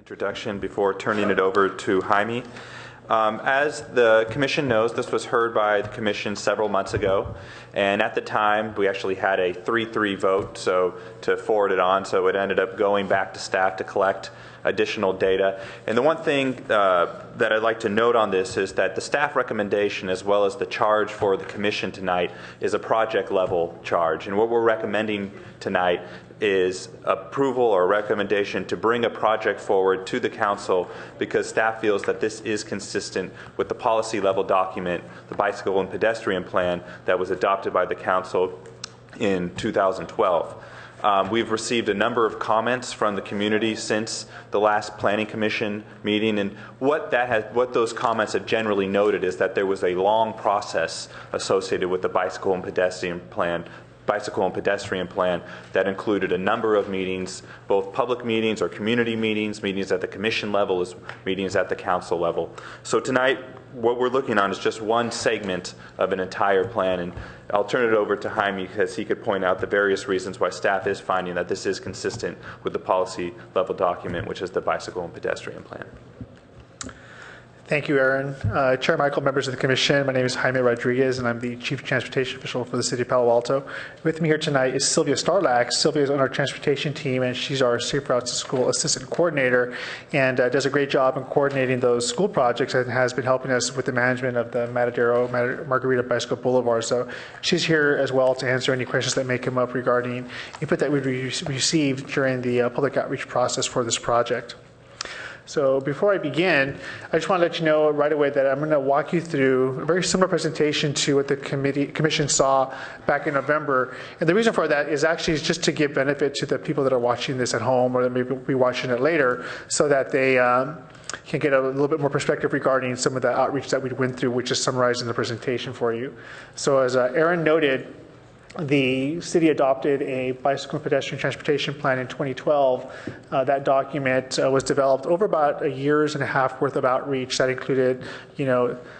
introduction before turning it over to Jaime. As the Commission knows, this was heard by the Commission several months ago, and at the time we actually had a 3-3 vote to forward it on, so it ended up going back to staff to collect additional data. And the one thing that I'd like to note on this is that the staff recommendation as well as the charge for the Commission tonight is a project level charge, and what we're recommending tonight is approval or recommendation to bring a project forward to the Council because staff feels that this is consistent with the policy level document, the Bicycle and Pedestrian Plan that was adopted by the Council in 2012. We've received a number of comments from the community since the last Planning Commission meeting, and what those comments have generally noted is that there was a long process associated with the Bicycle and Pedestrian Plan that included a number of meetings, both public meetings or community meetings, meetings at the Commission level, as meetings at the Council level. So tonight, what we're looking on is just one segment of an entire plan, and I'll turn it over to Jaime because he could point out the various reasons why staff is finding that this is consistent with the policy level document, which is the Bicycle and Pedestrian Plan. Thank you, Aaron. Chair Michael, members of the Commission, my name is Jaime Rodriguez, and I'm the Chief Transportation Official for the City of Palo Alto. With me here tonight is Sylvia Starlack. Sylvia is on our transportation team, and she's our Safe Routes to School Assistant Coordinator, and does a great job in coordinating those school projects and has been helping us with the management of the Margarita Bicycle Boulevard. So she's here as well to answer any questions that may come up regarding input that we received during the public outreach process for this project. So before I begin, I just want to let you know right away that I'm going to walk you through a very similar presentation to what the Commission saw back in November. And the reason for that is actually just to give benefit to the people that are watching this at home or that may be watching it later so that they can get a little bit more perspective regarding some of the outreach that we went through, which is summarized in the presentation for you. So as Aaron noted, the city adopted a bicycle and pedestrian transportation plan in 2012. That document was developed over about a year's and a half worth of outreach that included,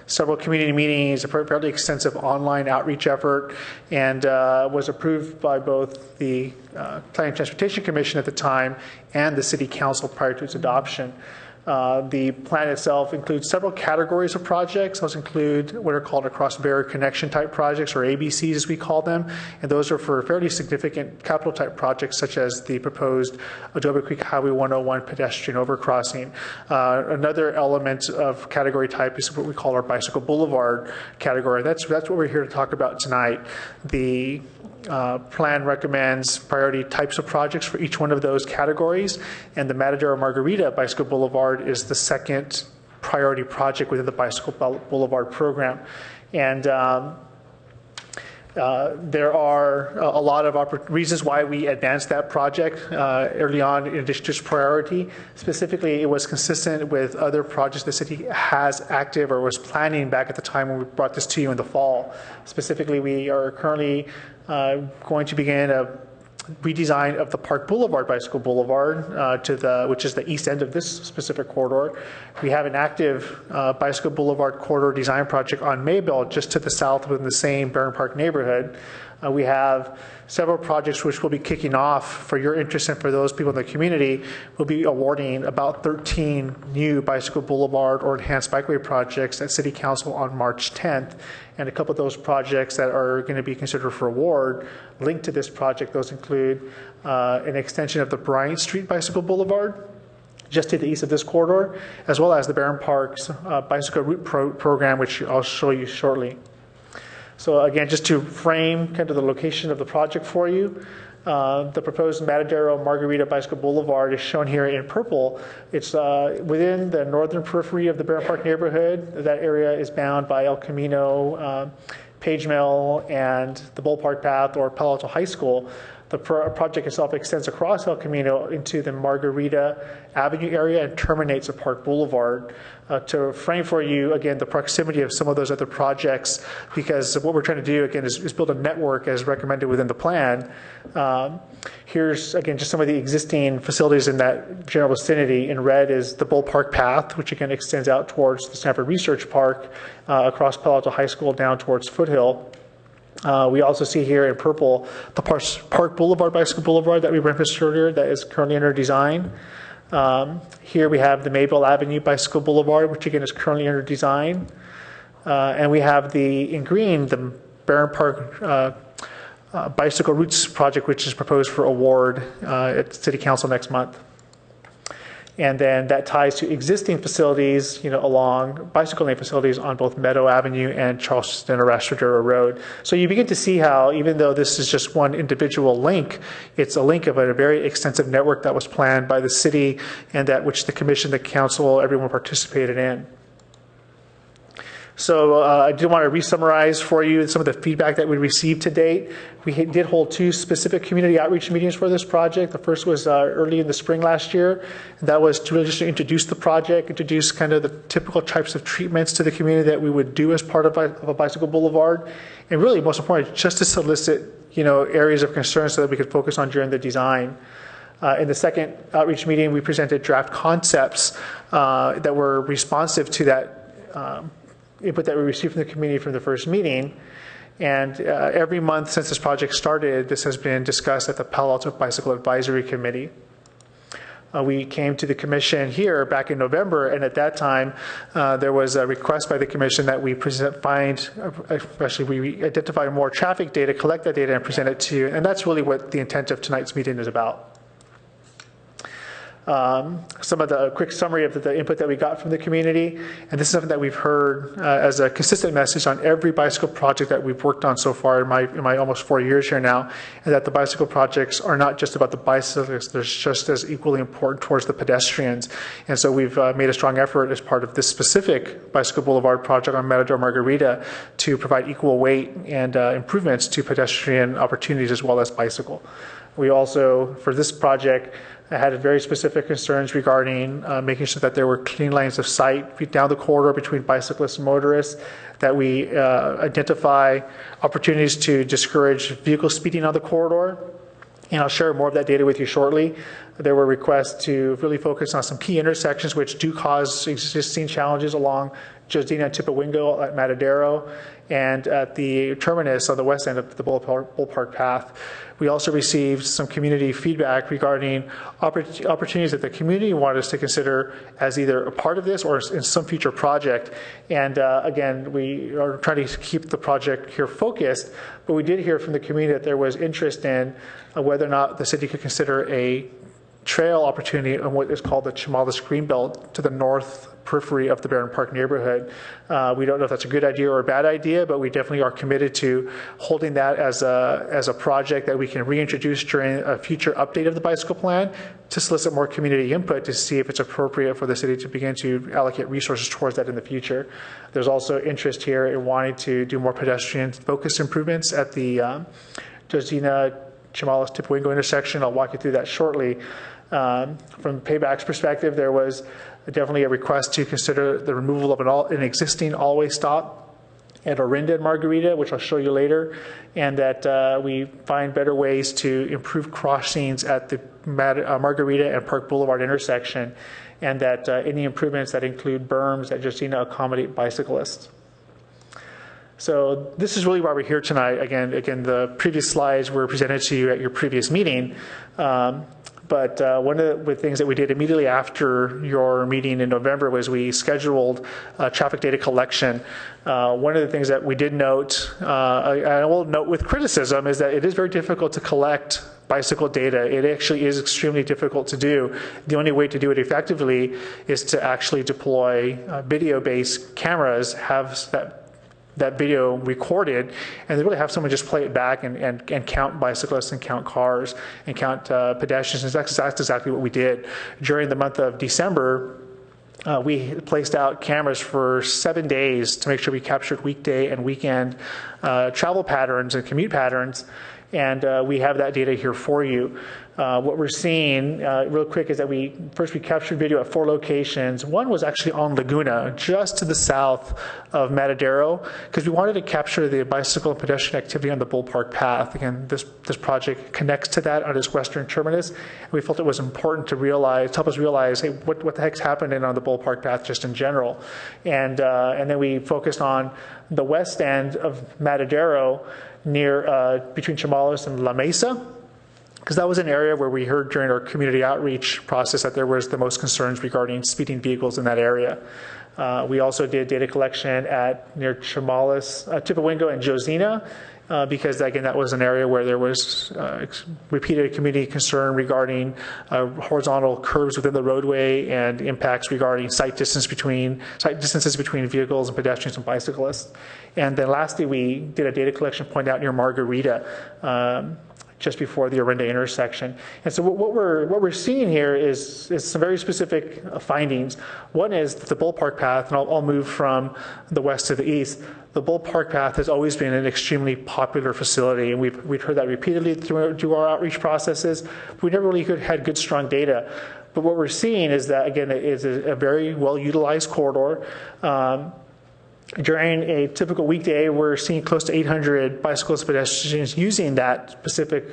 several community meetings, a fairly extensive online outreach effort, and was approved by both the Planning and Transportation Commission at the time and the City Council prior to its adoption. The plan itself includes several categories of projects. Those include what are called across-barrier connection type projects, or ABCs as we call them, and those are for fairly significant capital type projects such as the proposed Adobe Creek Highway 101 pedestrian overcrossing. Another element of category type is what we call our bicycle boulevard category. That's what we're here to talk about tonight. The plan recommends priority types of projects for each one of those categories, and the Matadero Margarita Bicycle Boulevard is the second priority project within the Bicycle Boulevard program. And there are a lot of reasons why we advanced that project early on in addition to its priority. Specifically, it was consistent with other projects the city has active or was planning back at the time when we brought this to you in the fall. Specifically, we are currently going to begin a redesign of the Park Boulevard Bicycle Boulevard which is the east end of this specific corridor. We have an active Bicycle Boulevard corridor design project on Maybell just to the south within the same Barron Park neighborhood. We have several projects which will be kicking off for your interest and for those people in the community. We'll be awarding about 13 new Bicycle Boulevard or enhanced bikeway projects at City Council on March 10th. And a couple of those projects that are going to be considered for award linked to this project, those include an extension of the Bryant Street Bicycle Boulevard, just to the east of this corridor, as well as the Barron Park's bicycle route program, which I'll show you shortly. So again, just to frame kind of the location of the project for you, the proposed Matadero Margarita Bicycle Boulevard is shown here in purple. It's within the northern periphery of the Barron Park neighborhood. That area is bound by El Camino, Page Mill, and the Ballpark Path or Palo Alto High School. The project itself extends across El Camino into the Margarita Avenue area and terminates at Park Boulevard. To frame for you, again, the proximity of some of those other projects, because what we're trying to do, again, is build a network as recommended within the plan. Here's, again, just some of the existing facilities in that general vicinity. In red is the Ballpark Path, which again extends out towards the Stanford Research Park, across Palo Alto High School down towards Foothill. We also see here in purple the Park Boulevard Bicycle Boulevard that we referenced earlier that is currently under design. Here we have the Maybell Avenue Bicycle Boulevard, which again is currently under design. And we have in green, the Barron Park Bicycle Routes Project, which is proposed for award at City Council next month. And then that ties to existing facilities, along bicycle lane facilities on both Meadow Avenue and Charleston Arastradero Road. So you begin to see how, even though this is just one individual link, it's a link of a very extensive network that was planned by the city and that which the commission, the council, everyone participated in. So I do want to re-summarize for you some of the feedback that we received to date. We did hold 2 specific community outreach meetings for this project. The first was early in the spring last year. And that was to really just introduce the project, introduce kind of the typical types of treatments to the community that we would do as part of a bicycle boulevard. And really, most importantly, just to solicit areas of concern so that we could focus on during the design. In the second outreach meeting, we presented draft concepts that were responsive to that input that we received from the community from the first meeting. And every month since this project started, this has been discussed at the Palo Alto Bicycle Advisory Committee. We came to the commission here back in November, and at that time, there was a request by the commission that we we identify more traffic data, collect that data, and present it to you. And that's really what the intent of tonight's meeting is about. Some of the quick summary of the input that we got from the community, and this is something that we've heard as a consistent message on every bicycle project that we've worked on so far in my almost 4 years here now, and that the bicycle projects are not just about the bicyclists, they're just as equally important towards the pedestrians. And so we've made a strong effort as part of this specific bicycle boulevard project on Matador Margarita to provide equal weight and improvements to pedestrian opportunities as well as bicycle. We also, for this project, had very specific concerns regarding making sure that there were clean lines of sight down the corridor between bicyclists and motorists, that we identify opportunities to discourage vehicle speeding on the corridor. And I'll share more of that data with you shortly. There were requests to really focus on some key intersections which do cause existing challenges along Josina and Tipawingo at Matadero and at the terminus on the west end of the Bull Park Path. We also received some community feedback regarding opportunities that the community wanted us to consider as either a part of this or in some future project. And again, we are trying to keep the project here focused, but we did hear from the community that there was interest in whether or not the city could consider a trail opportunity on what is called the Chamalis Greenbelt to the north periphery of the Barron Park neighborhood. We don't know if that's a good idea or a bad idea, but we definitely are committed to holding that as a project that we can reintroduce during a future update of the bicycle plan to solicit more community input to see if it's appropriate for the city to begin to allocate resources towards that in the future. There's also interest here in wanting to do more pedestrian-focused improvements at the Josina Chamalis Tipawingo intersection. I'll walk you through that shortly. From Payback's perspective, there was definitely a request to consider the removal of an existing all-way stop at Orinda and Margarita, which I'll show you later, and that we find better ways to improve crossings at the Margarita and Park Boulevard intersection, and that any improvements that include berms at Josina accommodate bicyclists. So this is really why we're here tonight. Again, the previous slides were presented to you at your previous meeting. But one of the things that we did immediately after your meeting in November was we scheduled traffic data collection. One of the things that we did note, I will note with criticism, is that it is very difficult to collect bicycle data. It actually is extremely difficult to do. The only way to do it effectively is to actually deploy video-based cameras, have that video recorded, and they really have someone just play it back and count bicyclists and count cars and count pedestrians. And that's exactly what we did. During the month of December, we placed out cameras for 7 days to make sure we captured weekday and weekend travel patterns and commute patterns, and we have that data here for you. What we're seeing real quick is that we captured video at 4 locations. One was actually on Laguna, just to the south of Matadero, because we wanted to capture the bicycle and pedestrian activity on the Bull Park Path. Again, this project connects to that on its western terminus, and we felt it was important to help us realize, hey, what the heck's happening on the Bull Park Path just in general. And then we focused on the west end of Matadero, near between Chamalis and La Mesa, because that was an area where we heard during our community outreach process that there was the most concerns regarding speeding vehicles in that area. We also did data collection at near Chamalis, Chippewa and Josina, because again, that was an area where there was repeated community concern regarding horizontal curves within the roadway and impacts regarding sight distances between vehicles and pedestrians and bicyclists. And then lastly, we did a data collection point out near Margarita, just before the Orinda intersection. And so what we're seeing here is some very specific findings. One is that the Bull Park path, and I'll move from the west to the east. The Bull Park path has always been an extremely popular facility, and we've heard that repeatedly through our outreach processes. We never really had good, strong data. But what we're seeing is that, again, it is a very well-utilized corridor. During a typical weekday, we're seeing close to 800 bicyclists and pedestrians using that specific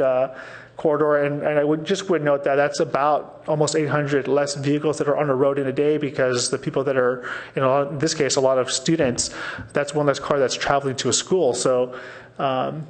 corridor, and I would note that that's about almost 800 less vehicles that are on the road in a day, because the people that are, in this case, a lot of students, that's one less car that's traveling to a school. So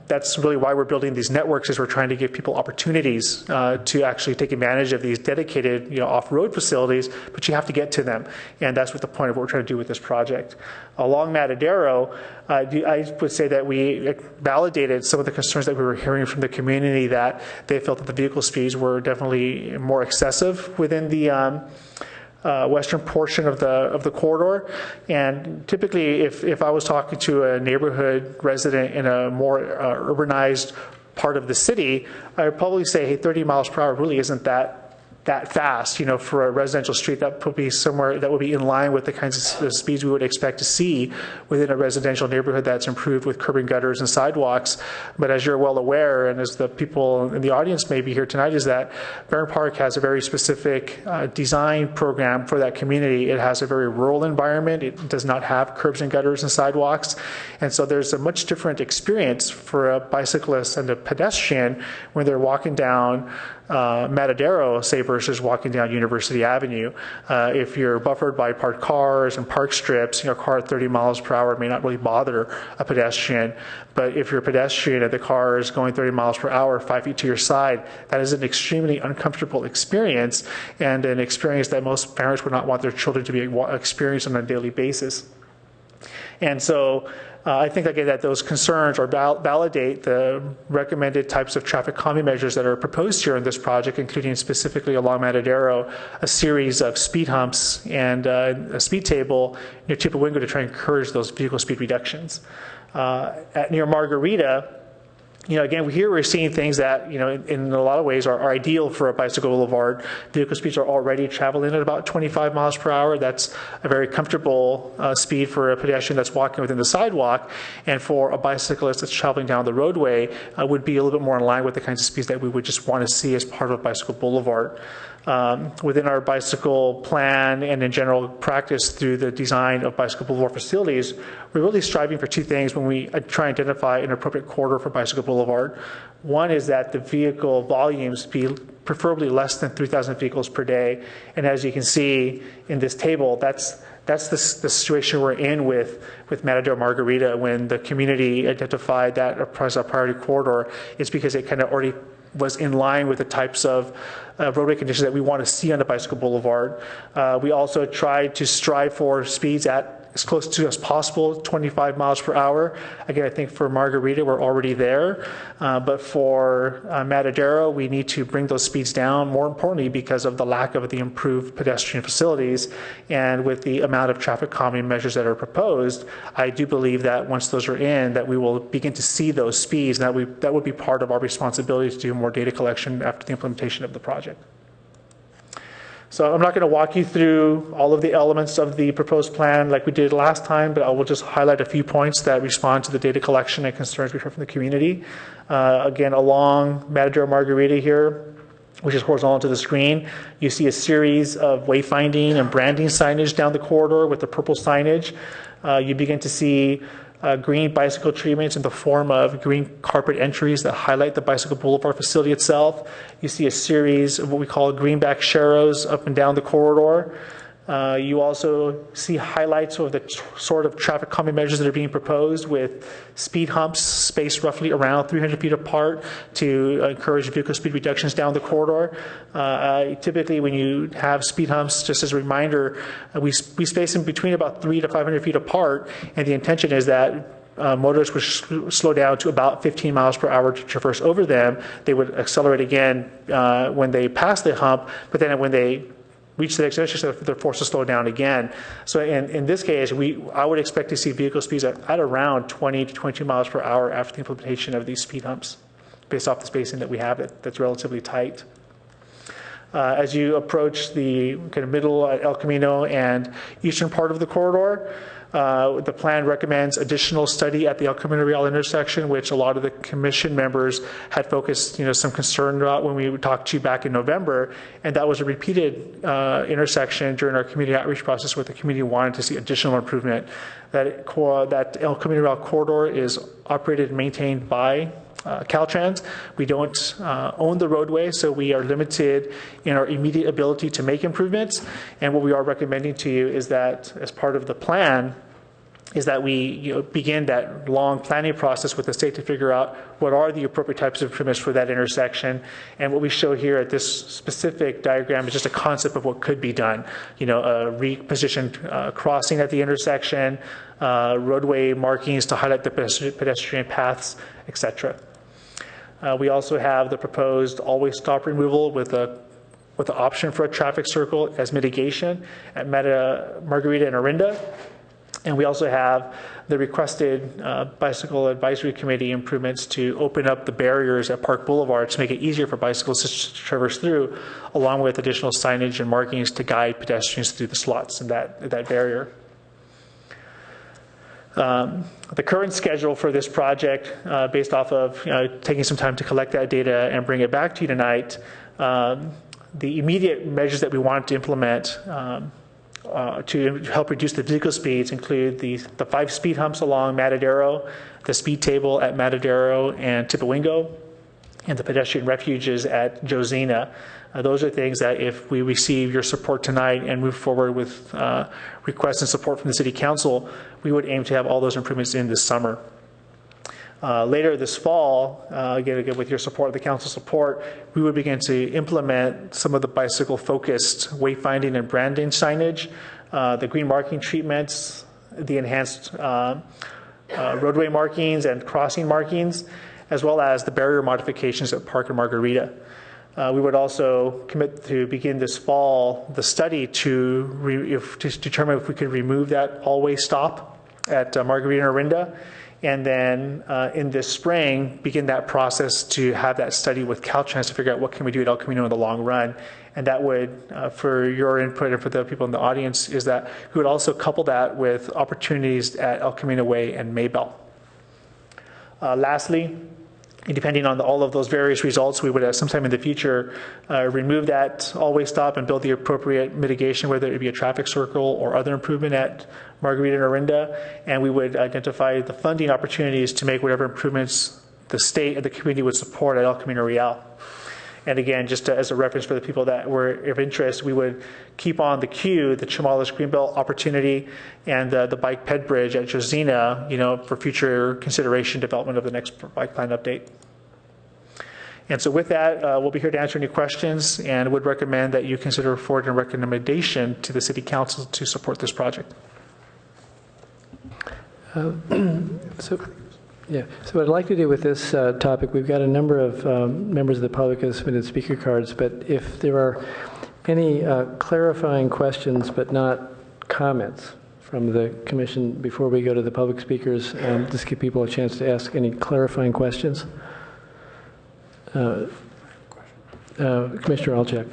that's really why we're building these networks, is we're trying to give people opportunities to actually take advantage of these dedicated, off-road facilities, but you have to get to them. And that's what the point of what we're trying to do with this project. Along Matadero, I would say that we validated some of the concerns that we were hearing from the community, that they felt that the vehicle speeds were definitely more excessive within the western portion of the corridor. And typically, if I was talking to a neighborhood resident in a more urbanized part of the city, I would probably say, hey, 30 miles per hour really isn't that fast, for a residential street. That would be somewhere that would be in line with the kinds of speeds we would expect to see within a residential neighborhood that's improved with curb and gutters and sidewalks. But as you're well aware, and as the people in the audience may be here tonight, is that Barron Park has a very specific design program for that community. It has a very rural environment. It does not have curbs and gutters and sidewalks. And so there's a much different experience for a bicyclist and a pedestrian when they're walking down Matadero, say, versus walking down University Avenue. If you're buffered by parked cars and park strips, a car at 30 miles per hour may not really bother a pedestrian. But if you're a pedestrian and the car is going 30 miles per hour, 5 feet to your side, that is an extremely uncomfortable experience, and an experience that most parents would not want their children to be experiencing on a daily basis. And so I think, again, that those concerns or validate the recommended types of traffic calming measures that are proposed here in this project, including specifically along Matadero, a series of speed humps and a speed table near Chippewa to try and encourage those vehicle speed reductions. Near Margarita, again, here we're seeing things that, in a lot of ways are ideal for a bicycle boulevard. Vehicle speeds are already traveling at about 25 miles per hour. That's a very comfortable speed for a pedestrian that's walking within the sidewalk. And for a bicyclist that's traveling down the roadway, would be a little bit more in line with the kinds of speeds that we would just want to see as part of a bicycle boulevard. Within our bicycle plan and in general practice through the design of bicycle boulevard facilities, we're really striving for two things when we try and identify an appropriate corridor for bicycle boulevard. One is that the vehicle volumes be preferably less than 3,000 vehicles per day. And as you can see in this table, that's the situation we're in with Matadero Margarita. When the community identified that as a priority corridor, it's because it kind of already was in line with the types of roadway conditions that we want to see on the bicycle boulevard. We also tried to strive for speeds at as close to as possible, 25 miles per hour. Again, I think for Margarita, we're already there. But for Matadero, we need to bring those speeds down, more importantly, because of the lack of the improved pedestrian facilities. And with the amount of traffic calming measures that are proposed, I do believe that once those are in, that we will begin to see those speeds, and that would be part of our responsibility to do more data collection after the implementation of the project. So I'm not going to walk you through all of the elements of the proposed plan like we did last time, but I will just highlight a few points that respond to the data collection and concerns we heard from the community. Again, along Matadero Margarita here, which is horizontal to the screen, you see a series of wayfinding and branding signage down the corridor with the purple signage. You begin to see green bicycle treatments in the form of green carpet entries that highlight the bicycle boulevard facility itself. You see a series of what we call greenback sharrows up and down the corridor. You also see highlights of the sort of traffic calming measures that are being proposed, with speed humps spaced roughly around 300 feet apart to encourage vehicle speed reductions down the corridor. Typically, when you have speed humps, just as a reminder, we space them between about 300 to 500 feet apart, and the intention is that motorists would slow down to about 15 miles per hour to traverse over them. They would accelerate again when they pass the hump, but then when they reach the next intersection, they're forced to slow down again. So in this case, I would expect to see vehicle speeds at around 20 to 22 miles per hour after the implementation of these speed humps, based off the spacing that we have that's relatively tight. As you approach the kind of middle El Camino and eastern part of the corridor, the plan recommends additional study at the El Camino Real intersection, which a lot of the commission members had focused, some concern about when we talked to you back in November, and that was a repeated intersection during our community outreach process where the community wanted to see additional improvement. That El Camino Real corridor is operated and maintained by Caltrans. We don't own the roadway, so we are limited in our immediate ability to make improvements. And what we are recommending to you is that, as part of the plan, is that we begin that long planning process with the state to figure out what are the appropriate types of improvements for that intersection. And what we show here at this specific diagram is just a concept of what could be done. A repositioned crossing at the intersection, roadway markings to highlight the pedestrian paths, etc. We also have the proposed always stop removal with the option for a traffic circle as mitigation at Margarita and Orinda. And we also have the requested Bicycle Advisory Committee improvements to open up the barriers at Park Boulevard to make it easier for bicycles to traverse through, along with additional signage and markings to guide pedestrians through the slots in that barrier. The current schedule for this project, based off of taking some time to collect that data and bring it back to you tonight, the immediate measures that we want to implement to help reduce the vehicle speeds include the 5 speed humps along Matadero, the speed table at Matadero and Tipawingo, and the pedestrian refuges at Josina. Those are things that, if we receive your support tonight and move forward with requests and support from the City Council, we would aim to have all those improvements in this summer. Later this fall, again with your support, the council support, we would begin to implement some of the bicycle-focused wayfinding and branding signage, the green marking treatments, the enhanced roadway markings and crossing markings, as well as the barrier modifications at Park and Margarita. We would also commit to begin this fall the study to determine if we could remove that always stop at Margarita and Orinda, and then in this spring begin that process to have that study with Caltrans to figure out what can we do at El Camino in the long run. And that would, for your input and for the people in the audience, is that we would also couple that with opportunities at El Camino Way and Maybell. Lastly, depending on all of those various results, we would sometime in the future remove that always stop and build the appropriate mitigation, whether it be a traffic circle or other improvement at Margarita and Orinda, and we would identify the funding opportunities to make whatever improvements the state and the community would support at El Camino Real. And again, just as a reference for the people that were of interest, we would keep on the queue the Chamales Greenbelt opportunity and the bike ped bridge at Josina, for future consideration development of the next bike plan update. And so with that, we'll be here to answer any questions, and would recommend that you consider forwarding a recommendation to the City Council to support this project. So what I'd like to do with this topic, we've got a number of members of the public who have submitted speaker cards, but if there are any clarifying questions but not comments from the commission before we go to the public speakers, just give people a chance to ask any clarifying questions. Commissioner Alchek.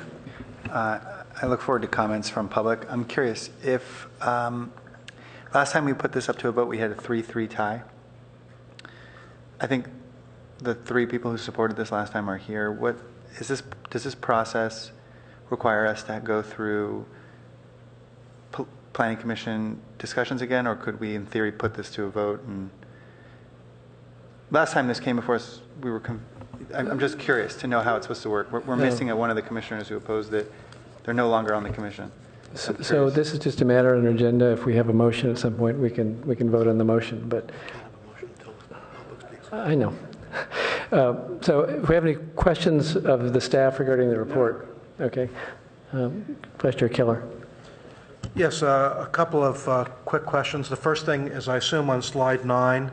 I look forward to comments from public. I'm curious if last time we put this up to a vote, we had a 3-3 tie. I think the 3 people who supported this last time are here. What is this? Does this process require us to go through Planning Commission discussions again, or could we, in theory, put this to a vote? And last time this came before us, we were. I'm just curious to know how it's supposed to work. We're missing one of the commissioners who opposed it. They're no longer on the commission. So this is just a matter on our agenda. If we have a motion at some point, we can vote on the motion, but I know. So if we have any questions of the staff regarding the report, okay. Vice Chair Keller. Yes, a couple of quick questions. The first thing is, I assume on slide 9,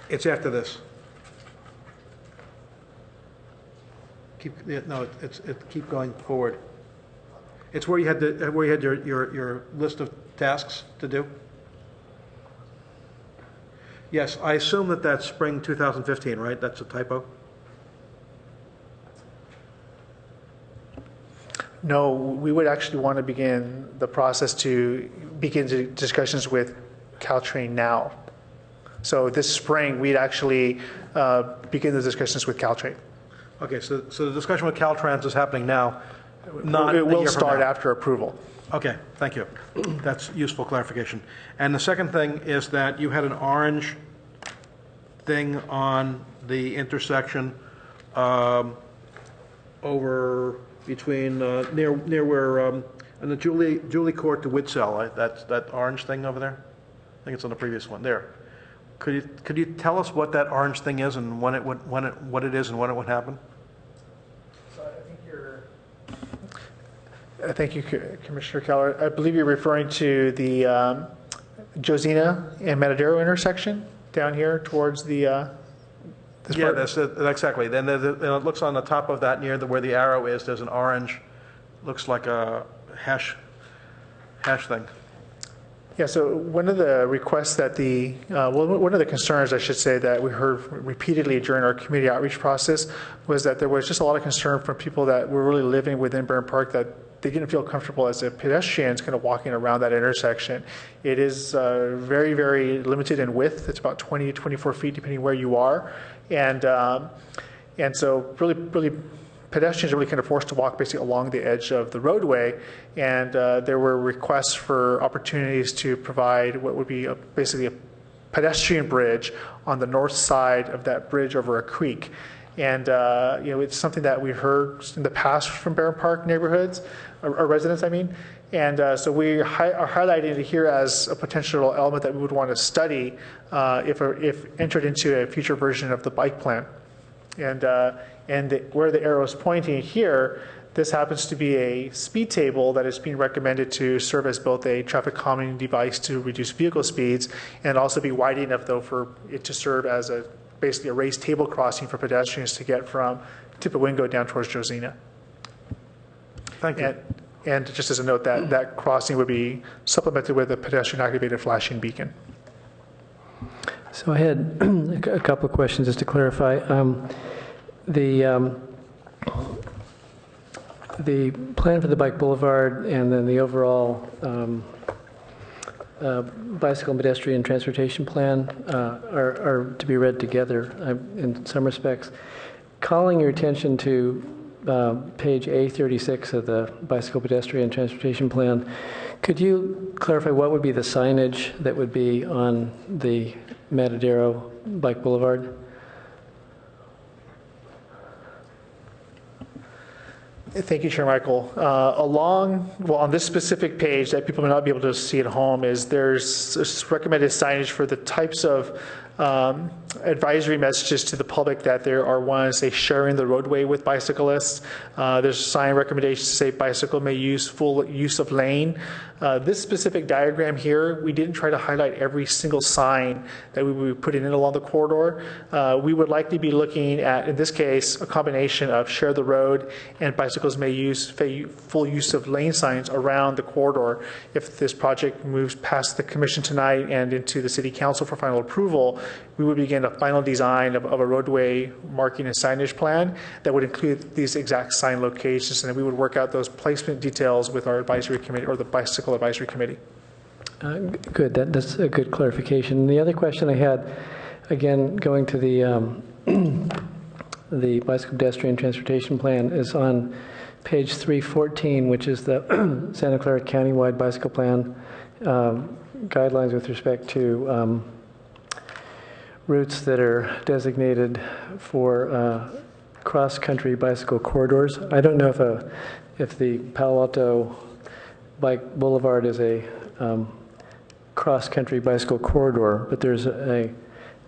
it's after this. Keep going forward. It's where you had your list of tasks to do. Yes, I assume that that's spring 2015, right? That's a typo? No, we would actually want to begin the process to begin discussions with Caltrain now. So this spring, we'd actually begin the discussions with Caltrain. Okay, so the discussion with Caltrans is happening now, not it a year will from start now. after approval. Okay, thank you. That's useful clarification. And the second thing is that you had an orange thing on the intersection over between near where in the Julie Court to Witzel. That's that orange thing over there. I think it's on the previous one. There. Could you tell us what that orange thing is and what it is and when it would happen? Thank you, Commissioner Keller. I believe you're referring to the Josina and Matadero intersection down here towards the. Yeah, that's it, exactly. Then it looks on the top of that near where the arrow is. There's an orange, looks like a hash thing. Yeah, so one of the requests that one of the concerns, I should say, that we heard repeatedly during our community outreach process was that there was just a lot of concern from people that were really living within Burn Park that they didn't feel comfortable as a pedestrians kind of walking around that intersection. It is very, very limited in width. It's about 20 to 24 feet depending where you are. And so really pedestrians are really kind of forced to walk basically along the edge of the roadway, and there were requests for opportunities to provide what would be basically a pedestrian bridge on the north side of that bridge over a creek. And it's something that we've heard in the past from Barron Park neighborhoods, or residents, I mean. And so we are highlighting it here as a potential element that we would want to study if entered into a future version of the bike plan. And where the arrow is pointing here, this happens to be a speed table that is being recommended to serve as both a traffic calming device to reduce vehicle speeds and also be wide enough, though, for it to serve as basically a raised table crossing for pedestrians to get from Tipawingo down towards Josina. Thank you. And just as a note, that crossing would be supplemented with a pedestrian-activated flashing beacon. So I had a couple of questions just to clarify. The plan for the bike boulevard and then the overall bicycle and pedestrian transportation plan are to be read together in some respects. Calling your attention to page A36 of the bicycle pedestrian transportation plan, could you clarify what would be the signage that would be on the Matadero Bike Boulevard? Thank you, Chair Michael. On this specific page that people may not be able to see at home, there's recommended signage for the types of advisory messages to the public that there are ones, say, sharing the roadway with bicyclists. There's sign recommendations to say bicycle may use full use of lane. This specific diagram here, we didn't try to highlight every single sign that we would be putting in along the corridor. We would likely be looking at, in this case, a combination of share the road and bicycles may use full use of lane signs around the corridor. If this project moves past the commission tonight and into the city council for final approval, we would begin a final design of a roadway marking and signage plan that would include these exact sign locations, and then we would work out those placement details with our advisory committee or the bicycle advisory committee. Good. That's a good clarification. The other question I had, again, going to the bicycle pedestrian transportation plan, is on page 314, which is the Santa Clara Countywide Bicycle Plan guidelines with respect to routes that are designated for cross-country bicycle corridors. I don't know if the Palo Alto Bike Boulevard is a cross-country bicycle corridor, but there's a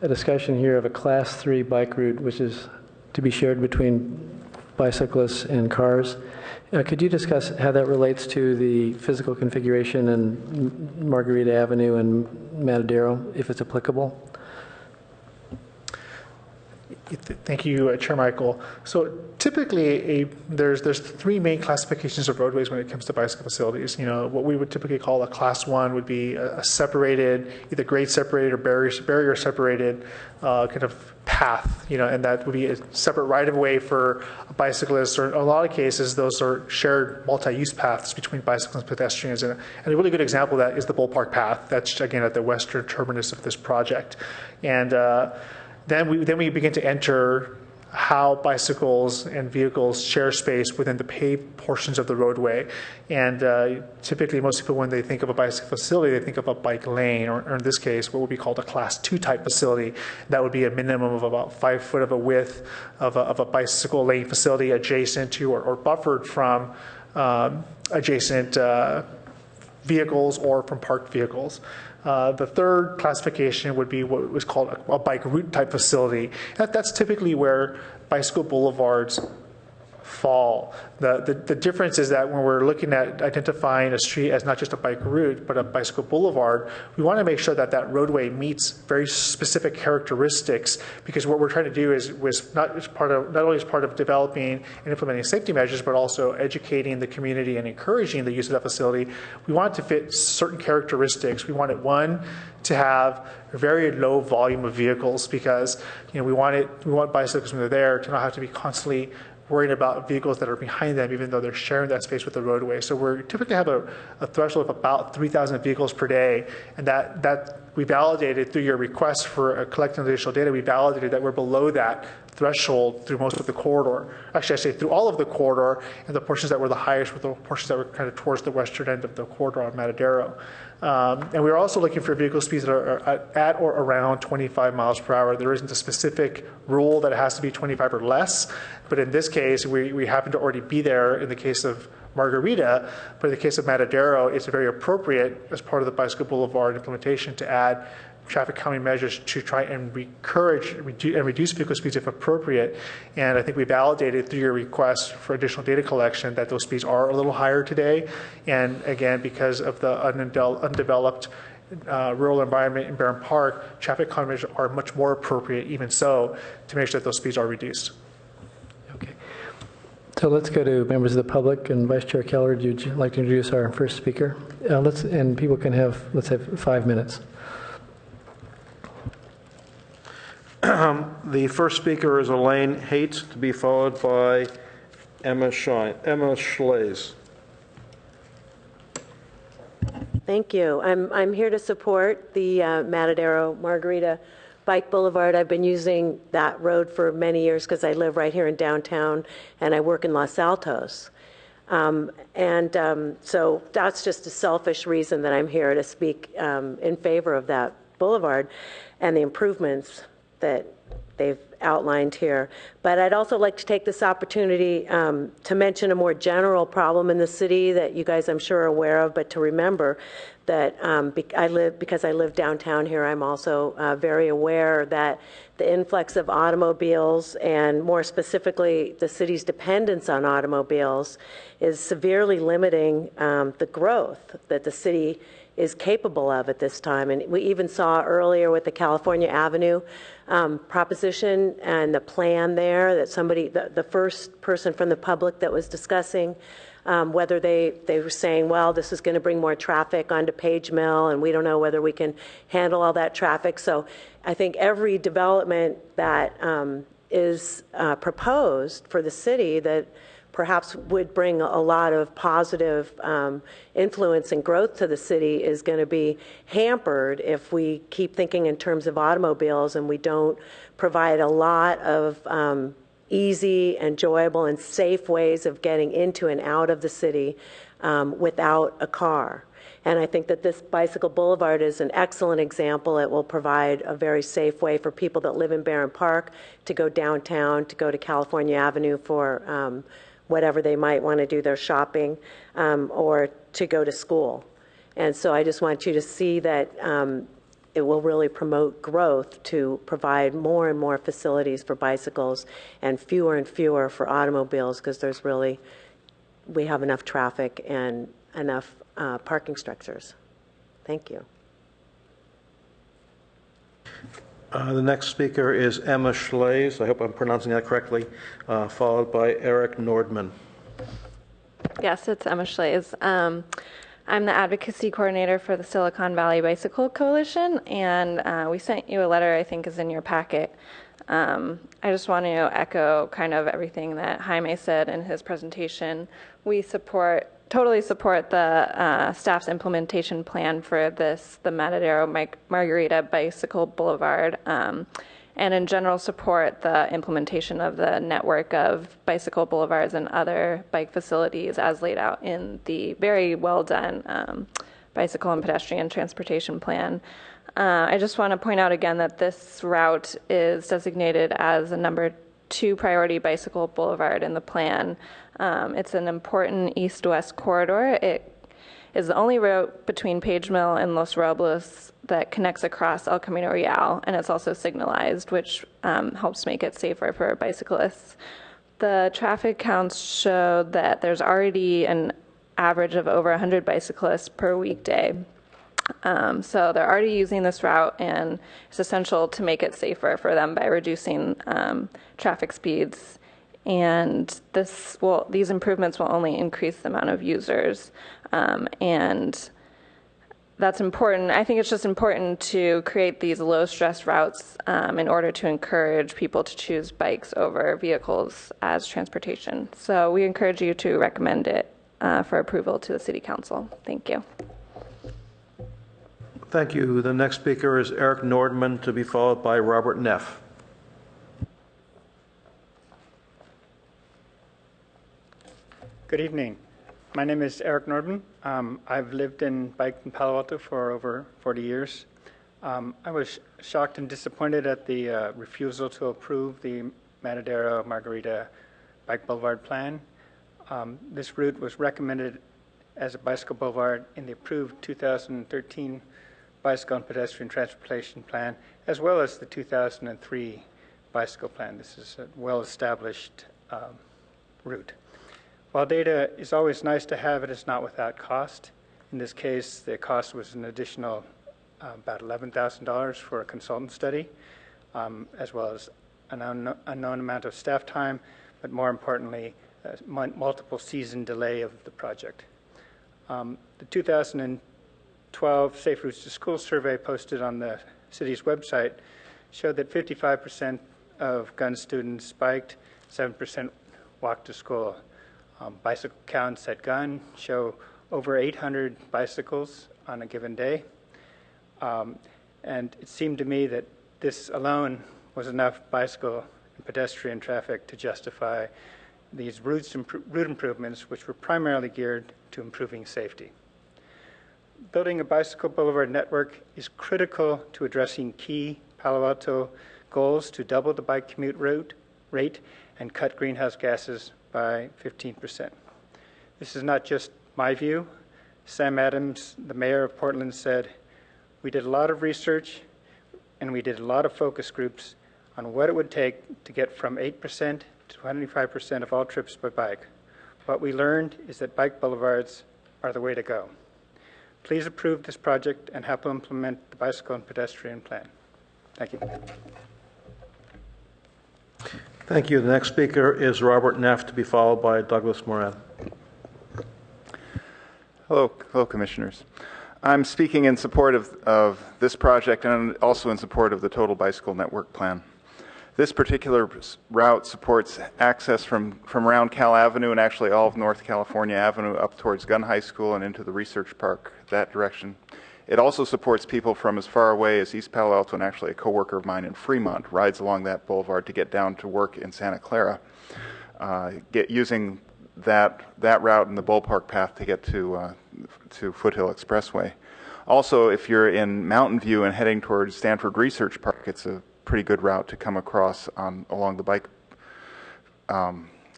discussion here of a Class 3 bike route, which is to be shared between bicyclists and cars. Could you discuss how that relates to the physical configuration in Margarita Avenue and Matadero, if it's applicable? Thank you, Chair Michael. So typically, there's three main classifications of roadways when it comes to bicycle facilities. What we would typically call a Class 1 would be a separated, either grade separated or barrier separated kind of path, and that would be a separate right-of-way for a bicyclist, or in a lot of cases, those are shared multi-use paths between bicyclists and pedestrians. And a really good example of that is the Bull Park Path. That's, again, at the western terminus of this project. And then we begin to enter how bicycles and vehicles share space within the paved portions of the roadway. And typically, most people, when they think of a bicycle facility, they think of a bike lane, or in this case, what would be called a Class 2 type facility. That would be a minimum of about 5 foot of a width of a bicycle lane facility adjacent to or buffered from adjacent vehicles or from parked vehicles. The third classification would be what was called a bike route type facility. That's typically where bicycle boulevards fall. The difference is that when we're looking at identifying a street as not just a bike route, but a bicycle boulevard, we want to make sure that that roadway meets very specific characteristics, because what we're trying to do was not only as part of developing and implementing safety measures, but also educating the community and encouraging the use of that facility. We want it to fit certain characteristics. We want it, one, to have a very low volume of vehicles, because we want bicyclists when they're there to not have to be constantly worrying about vehicles that are behind them, even though they're sharing that space with the roadway. So we typically have a threshold of about 3,000 vehicles per day, and that we validated through your request for collecting additional data. We validated that we're below that threshold through most of the corridor. Actually, I say through all of the corridor, and the portions that were the highest were the portions that were kind of towards the western end of the corridor on Matadero. And we're also looking for vehicle speeds that are at or around 25 miles per hour. There isn't a specific rule that it has to be 25 or less, but in this case, we happen to already be there in the case of Margarita, but in the case of Matadero, it's very appropriate as part of the bicycle boulevard implementation to add traffic calming measures to try and reduce vehicle speeds if appropriate. And I think we validated through your request for additional data collection that those speeds are a little higher today. And again, because of the undeveloped rural environment in Barron Park, traffic calming measures are much more appropriate, even so, to make sure that those speeds are reduced. Okay. So let's go to members of the public. And Vice Chair Keller, would you like to introduce our first speaker? And people can let's have 5 minutes. The first speaker is Elaine Hates, to be followed by Emma Schlaze. Thank you. I'm here to support the Matadero Margarita Bike Boulevard. I've been using that road for many years because I live right here in downtown and I work in Los Altos. So that's just a selfish reason that I'm here to speak in favor of that boulevard and the improvements that they've outlined here. But I'd also like to take this opportunity to mention a more general problem in the city that you guys, I'm sure, are aware of, but to remember that because I live downtown here, I'm also very aware that the influx of automobiles, and more specifically the city's dependence on automobiles, is severely limiting the growth that the city is capable of at this time. And we even saw earlier with the California Avenue proposition and the plan there that the first person from the public that was discussing whether they were saying, well, this is going to bring more traffic onto Page Mill, and we don't know whether we can handle all that traffic. So I think every development that is proposed for the city that perhaps would bring a lot of positive influence and growth to the city is going to be hampered if we keep thinking in terms of automobiles and we don't provide a lot of easy, enjoyable, and safe ways of getting into and out of the city without a car. And I think that this bicycle boulevard is an excellent example. It will provide a very safe way for people that live in Barron Park to go downtown, to go to California Avenue for whatever they might want to do their shopping, or to go to school. And so I just want you to see that it will really promote growth to provide more and more facilities for bicycles and fewer for automobiles, because we have enough traffic and enough parking structures. Thank you. The next speaker is Emma Schlaze. I hope I'm pronouncing that correctly, followed by Eric Nordman. Yes, it's Emma Schlaze. I'm the advocacy coordinator for the Silicon Valley Bicycle Coalition, and we sent you a letter, I think is in your packet. I just want to echo kind of everything that Jaime said in his presentation. We totally support the staff's implementation plan for the Matadero Margarita Bicycle Boulevard, and in general support the implementation of the network of bicycle boulevards and other bike facilities as laid out in the very well done bicycle and pedestrian transportation plan. I just want to point out again that this route is designated as a number 2 priority bicycle boulevard in the plan. It's an important east-west corridor. It is the only route between Page Mill and Los Robles that connects across El Camino Real, and it's also signalized, which helps make it safer for bicyclists. The traffic counts show that there's already an average of over 100 bicyclists per weekday. So they're already using this route, and it's essential to make it safer for them by reducing traffic speeds. And these improvements will only increase the amount of users, and that's important. I think it's just important to create these low-stress routes in order to encourage people to choose bikes over vehicles as transportation. So we encourage you to recommend it for approval to the City Council. Thank you. Thank you. The next speaker is Eric Nordman, to be followed by Robert Neff. Good evening. My name is Eric Nordman. I've lived and biked in Palo Alto for over 40 years. I was shocked and disappointed at the refusal to approve the Matadero Margarita Bike Boulevard plan. This route was recommended as a bicycle boulevard in the approved 2013 Bicycle and Pedestrian Transportation Plan, as well as the 2003 bicycle plan. This is a well-established route. While data is always nice to have, it is not without cost. In this case, the cost was an additional about $11,000 for a consultant study, as well as an unknown amount of staff time, but more importantly, multiple season delay of the project. The 2012 Safe Routes to School survey posted on the city's website showed that 55% of gun students biked, 7% walked to school. Bicycle counts at Gun show over 800 bicycles on a given day. And it seemed to me that this alone was enough bicycle and pedestrian traffic to justify these route improvements, which were primarily geared to improving safety. Building a bicycle boulevard network is critical to addressing key Palo Alto goals to double the bike commute rate and cut greenhouse gases by 15%. This is not just my view. Sam Adams, the mayor of Portland, said, "We did a lot of research and we did a lot of focus groups on what it would take to get from 8% to 25% of all trips by bike. What we learned is that bike boulevards are the way to go. Please approve this project and help implement the bicycle and pedestrian plan." Thank you. Thank you. The next speaker is Robert Neff, to be followed by Douglas Moran. Hello, Commissioners. I'm speaking in support of this project and also in support of the Total Bicycle Network Plan. This particular route supports access from around Cal Avenue and actually all of North California Avenue up towards Gun High School and into the Research Park, that direction. It also supports people from as far away as East Palo Alto, and actually a coworker of mine in Fremont rides along that boulevard to get down to work in Santa Clara, using that route and the ballpark path to get to Foothill Expressway. Also, if you're in Mountain View and heading towards Stanford Research Park, it's a pretty good route to come across along the bike,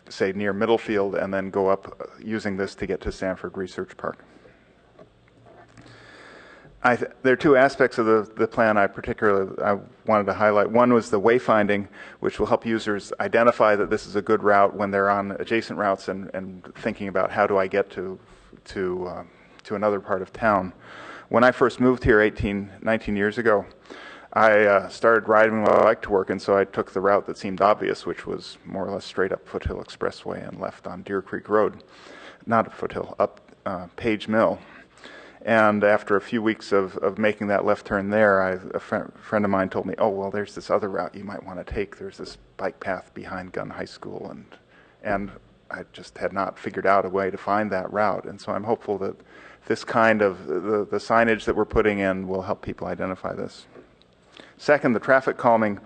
say near Middlefield, and then go up using this to get to Stanford Research Park. There are two aspects of the plan I wanted to highlight. One was the wayfinding, which will help users identify that this is a good route when they're on adjacent routes and thinking about how do I get to another part of town. When I first moved here 19 years ago, I started riding my bike to work, and so I took the route that seemed obvious, which was more or less straight up Foothill Expressway and left on Deer Creek Road. Not up Foothill, up Page Mill. And after a few weeks of making that left turn there, a friend of mine told me, oh, well, there's this other route you might want to take. There's this bike path behind Gunn High School. And I just had not figured out a way to find that route. And so I'm hopeful that this kind of, the signage that we're putting in will help people identify this. Second, the traffic calming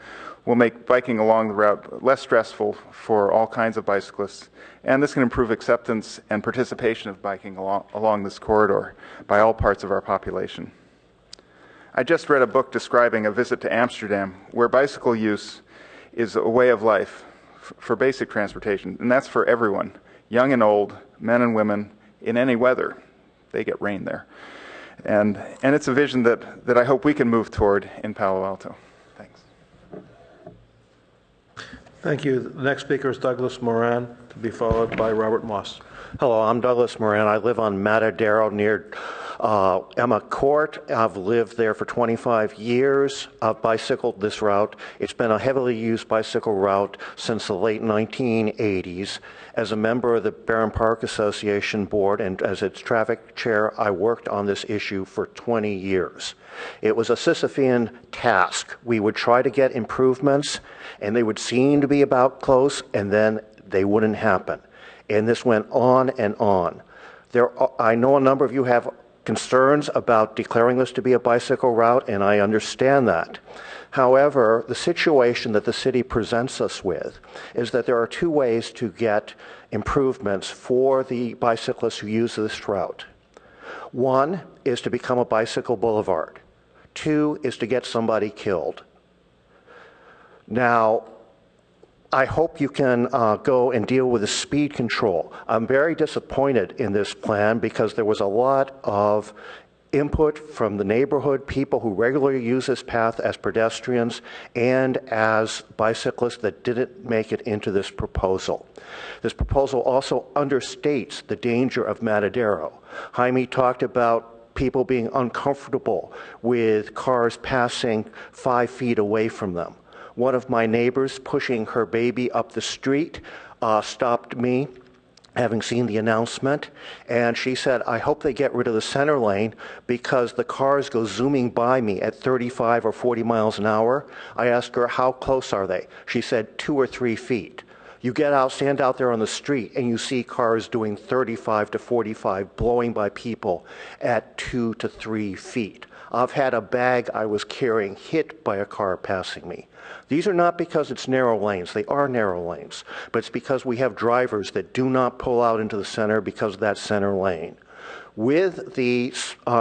will make biking along the route less stressful for all kinds of bicyclists, and this can improve acceptance and participation of biking along this corridor by all parts of our population. I just read a book describing a visit to Amsterdam, where bicycle use is a way of life for basic transportation, and that's for everyone, young and old, men and women, in any weather. They get rain there. And it's a vision that I hope we can move toward in Palo Alto. Thanks. Thank you. The next speaker is Douglas Moran, to be followed by Robert Moss. Hello, I'm Douglas Moran. I live on Matadero near Emma Court. I've lived there for 25 years. I've bicycled this route. It's been a heavily used bicycle route since the late 1980s. As a member of the Barron Park Association board and as its traffic chair, I worked on this issue for 20 years. It was a Sisyphean task. We would try to get improvements, and they would seem to be about close, and then they wouldn't happen. And this went on and on. I know a number of you have concerns about declaring this to be a bicycle route, and I understand that. However, the situation that the city presents us with is that there are two ways to get improvements for the bicyclists who use this route. One is to become a bicycle boulevard. Two is to get somebody killed. Now, I hope you can go and deal with the speed control. I'm very disappointed in this plan because there was a lot of input from the neighborhood, people who regularly use this path as pedestrians and as bicyclists that didn't make it into this proposal. This proposal also understates the danger of Matadero. Jaime talked about people being uncomfortable with cars passing 5 feet away from them. One of my neighbors pushing her baby up the street stopped me, having seen the announcement, and she said, I hope they get rid of the center lane because the cars go zooming by me at 35 or 40 miles an hour. I asked her, how close are they? She said 2 or 3 feet. You stand out there on the street and you see cars doing 35 to 45 blowing by people at 2 to 3 feet. I've had a bag I was carrying hit by a car passing me. These are not because it's narrow lanes. They are narrow lanes. But it's because we have drivers that do not pull out into the center because of that center lane. With the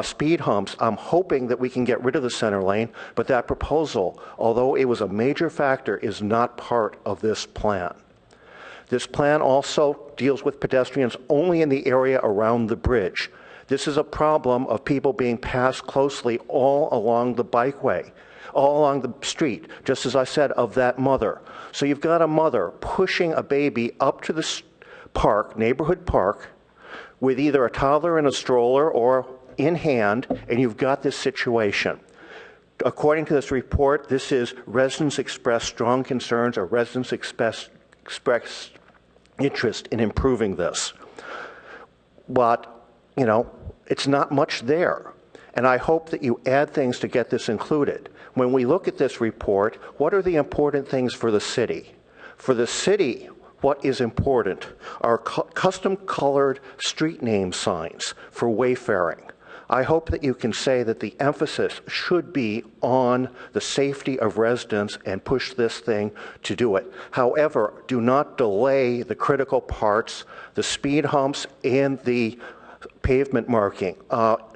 speed humps, I'm hoping that we can get rid of the center lane, but that proposal, although it was a major factor, is not part of this plan. This plan also deals with pedestrians only in the area around the bridge. This is a problem of people being passed closely all along the bikeway, all along the street, just as I said, of that mother. So you've got a mother pushing a baby up to the park, neighborhood park, with either a toddler in a stroller or in hand, and you've got this situation. According to this report, this is residents express strong concerns or residents express interest in improving this. But, you know, it's not much there. And I hope that you add things to get this included. When we look at this report, what are the important things for the city? For the city, what is important are custom-colored street name signs for wayfaring. I hope that you can say that the emphasis should be on the safety of residents and push this thing to do it. However, do not delay the critical parts, the speed humps and the pavement marking.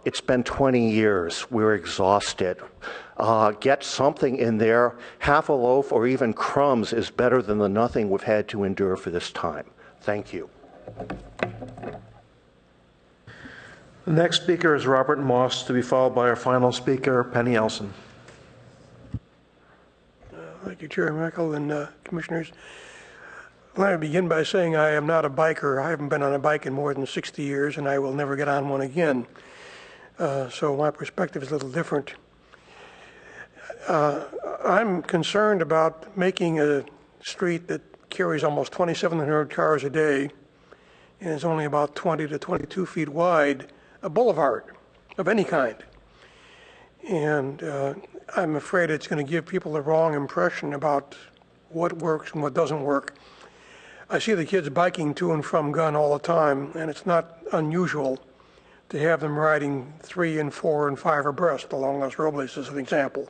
It's been 20 years. We're exhausted. Get something in there. Half a loaf or even crumbs is better than the nothing we've had to endure for this time. Thank you. The next speaker is Robert Moss, to be followed by our final speaker, Penny Elson. Thank you, Chair Michael and Commissioners. Let me begin by saying I am not a biker. I haven't been on a bike in more than 60 years, and I will never get on one again. So my perspective is a little different. I'm concerned about making a street that carries almost 2,700 cars a day and is only about 20 to 22 feet wide, a boulevard of any kind. And I'm afraid it's going to give people the wrong impression about what works and what doesn't work. I see the kids biking to and from Gunn all the time, and it's not unusual to have them riding 3 and 4 and 5 abreast along Los Robles as an example.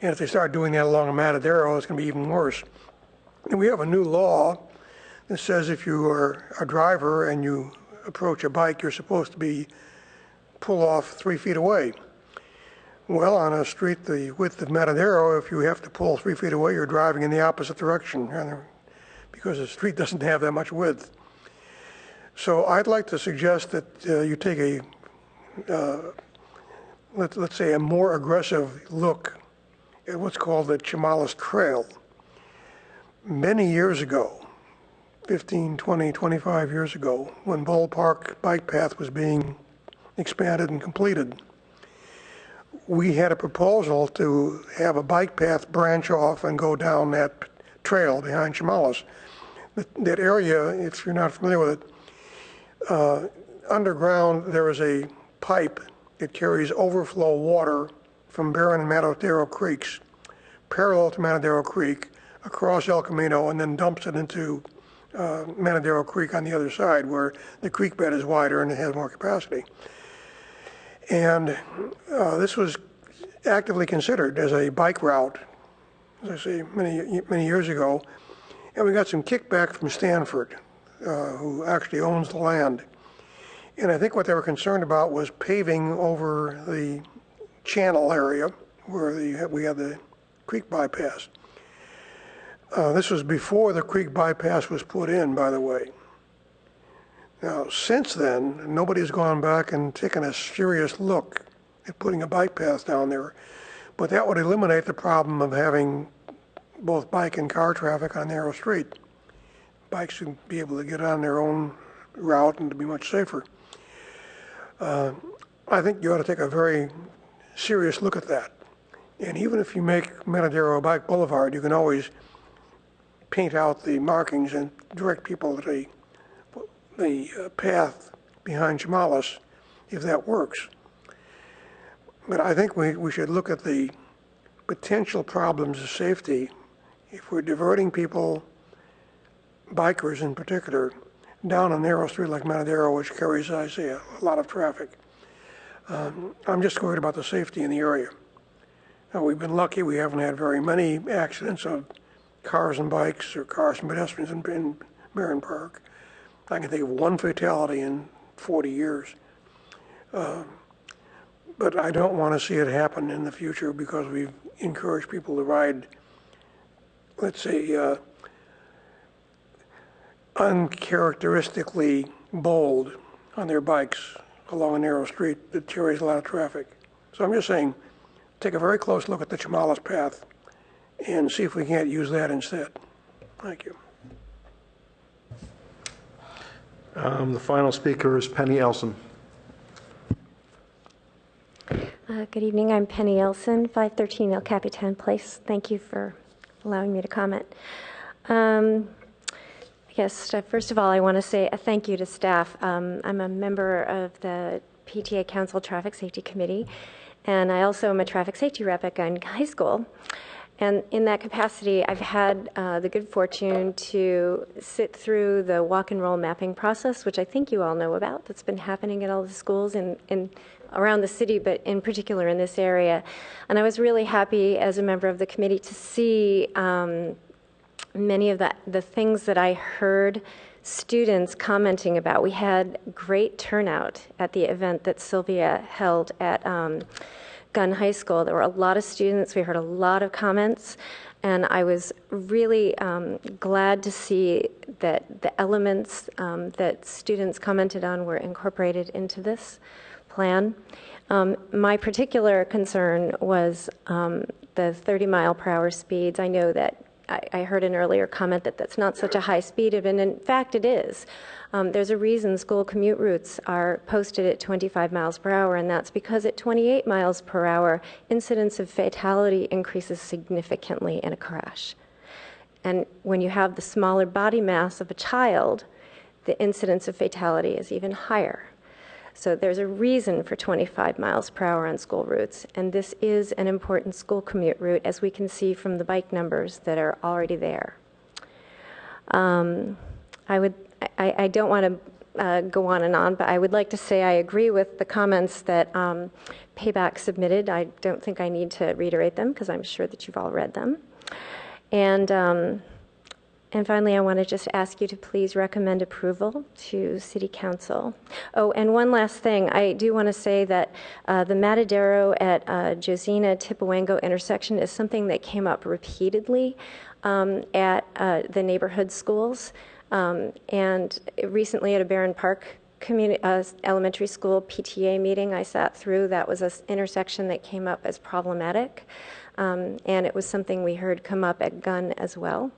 And if they start doing that along a Matadero, it's going to be even worse. And we have a new law that says if you are a driver and you approach a bike, you're supposed to be pull off 3 feet away. Well, on a street the width of Matadero, if you have to pull 3 feet away, you're driving in the opposite direction because the street doesn't have that much width. So I'd like to suggest that you take a, let's say, a more aggressive look at what's called the Chamales Trail. Many years ago, 15, 20, 25 years ago, when Bull Park Bike Path was being expanded and completed, we had a proposal to have a bike path branch off and go down that trail behind Chamales. That area, if you're not familiar with it, underground there is a pipe that carries overflow water from Barron and Matadero Creeks, parallel to Matadero Creek, across El Camino, and then dumps it into Matadero Creek on the other side, where the creek bed is wider and it has more capacity. And this was actively considered as a bike route, as I say, many years ago. And we got some kickback from Stanford, who actually owns the land. And I think what they were concerned about was paving over the channel area where we had the creek bypass. This was before the creek bypass was put in, by the way. Now, since then, nobody's gone back and taken a serious look at putting a bike path down there. But that would eliminate the problem of having both bike and car traffic on a narrow street. Bikes would be able to get on their own route and to be much safer. I think you ought to take a very serious look at that. And even if you make Matadero a bike boulevard, you can always paint out the markings and direct people to the path behind Chamales, if that works. But I think we should look at the potential problems of safety if we're diverting people, bikers in particular, down a narrow street like Matadero, which carries, I say, a lot of traffic. I'm just worried about the safety in the area. Now, we've been lucky. We haven't had very many accidents of cars and bikes or cars and pedestrians in Barron Park. I can think of one fatality in 40 years. But I don't want to see it happen in the future because we've encouraged people to ride, let's say, uncharacteristically bold on their bikes along a narrow street that carries a lot of traffic. So I'm just saying, take a very close look at the Chamales path and see if we can't use that instead. Thank you. The final speaker is Penny Elson. Good evening. I'm Penny Elson, 513 El Capitan Place. Thank you for allowing me to comment. Yes, first of all, I want to say a thank you to staff. I'm a member of the PTA Council Traffic Safety Committee, and I also am a traffic safety rep at Gunn High School. And in that capacity, I've had the good fortune to sit through the walk and roll mapping process, which I think you all know about, that's been happening at all the schools in around the city, but in particular in this area. And I was really happy as a member of the committee to see many of the things that I heard students commenting about. We had great turnout at the event that Sylvia held at Gunn High School. There were a lot of students. We heard a lot of comments, and I was really glad to see that the elements that students commented on were incorporated into this plan. My particular concern was the 30-mile-per-hour speeds. I know that I heard an earlier comment that that's not such a high speed, and in fact it is. There's a reason school commute routes are posted at 25 miles per hour, and that's because at 28 miles per hour, incidence of fatality increases significantly in a crash. And when you have the smaller body mass of a child, the incidence of fatality is even higher. So there's a reason for 25 miles per hour on school routes, and this is an important school commute route, as we can see from the bike numbers that are already there. I don't want to go on and on, but I would like to say I agree with the comments that Payback submitted. I don't think I need to reiterate them because I'm sure that you've all read them. And finally, I want to just ask you to please recommend approval to City Council. Oh, and one last thing. I do want to say that the Matadero at Josina-Tippewango intersection is something that came up repeatedly at the neighborhood schools. And recently at a Barron Park elementary school PTA meeting I sat through, that was an intersection that came up as problematic. And it was something we heard come up at Gunn as well.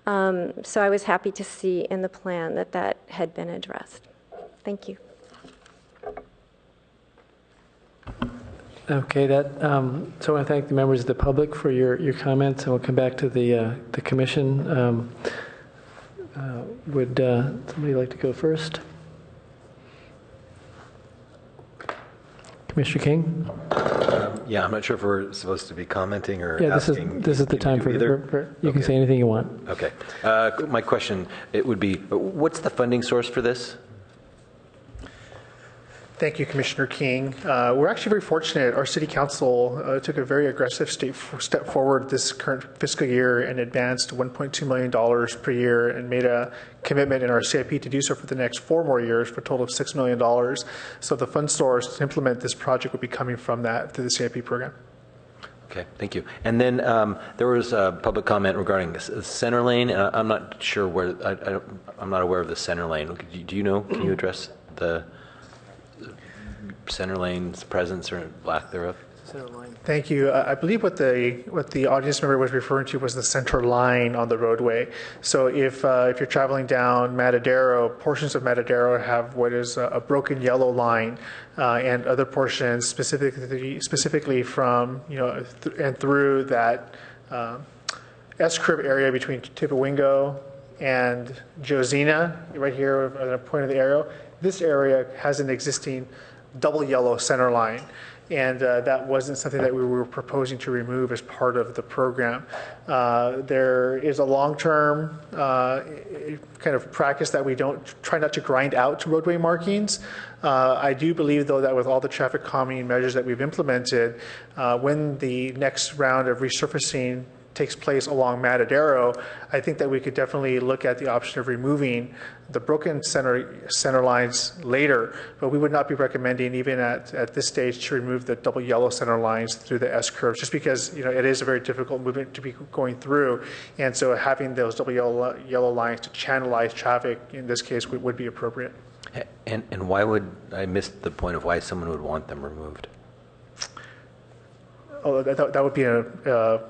So I was happy to see in the plan that that had been addressed. Thank you. Okay, so I want to thank the members of the public for your comments, and we'll come back to the commission. Would somebody like to go first? Commissioner King? Yeah, I'm not sure if we're supposed to be commenting or asking. This is the time for you can say anything you want. Okay. My question, it would be, what's the funding source for this? Thank you, Commissioner King. We're actually very fortunate. Our City Council took a very aggressive step forward this current fiscal year and advanced $1.2 million per year and made a commitment in our CIP to do so for the next 4 more years for a total of $6 million. So the fund source to implement this project would be coming from that through the CIP program. Okay, thank you. And then there was a public comment regarding the center lane. I'm not sure where, I'm not aware of the center lane. Do you know, can you address the center lane's presence or lack thereof? Thank you. I believe what the audience member was referring to was the center line on the roadway. So if you're traveling down Matadero, portions of Matadero have what is a broken yellow line, and other portions specifically from and through that S-curve area between Tippewango and Josina, right here at the point of the arrow. This area has an existing double yellow center line, and that wasn't something that we were proposing to remove as part of the program. There is a long-term kind of practice that we don't try not to grind out to roadway markings. I do believe, though, that with all the traffic calming measures that we've implemented, when the next round of resurfacing takes place along Matadero, I think that we could definitely look at the option of removing the broken center lines later, but we would not be recommending even at this stage to remove the double yellow center lines through the S-curves, just because it is a very difficult movement to be going through, and so having those double yellow lines to channelize traffic in this case would be appropriate. And why would, I missed the point of why someone would want them removed? Oh, that would be a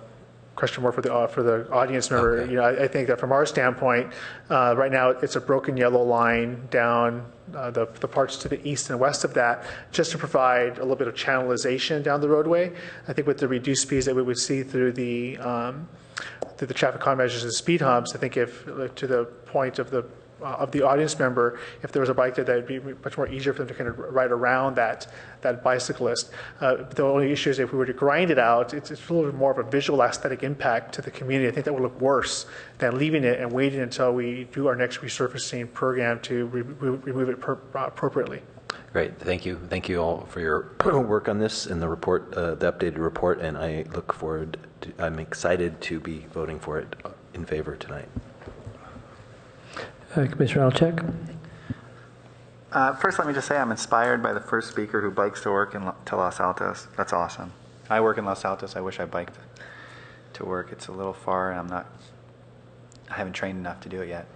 question more for the audience member. Okay. I think that from our standpoint, right now it's a broken yellow line down the parts to the east and west of that, just to provide a little bit of channelization down the roadway. I think with the reduced speeds that we would see through the traffic calm measures and speed humps, I think if to the point of the of the audience member, if there was a bike there, that would be much more easier for them to kind of ride around that bicyclist. The only issue is if we were to grind it out, it's a little bit more of a visual aesthetic impact to the community. I think that would look worse than leaving it and waiting until we do our next resurfacing program to remove it appropriately. Great, thank you. Thank you all for your work on this and the report, the updated report, and I look forward to, I'm excited to be voting for it in favor tonight. Commissioner Alchek. First, let me just say I'm inspired by the first speaker who bikes to work to Los Altos. That's awesome. I work in Los Altos. I wish I biked to work. It's a little far, and I haven't trained enough to do it yet.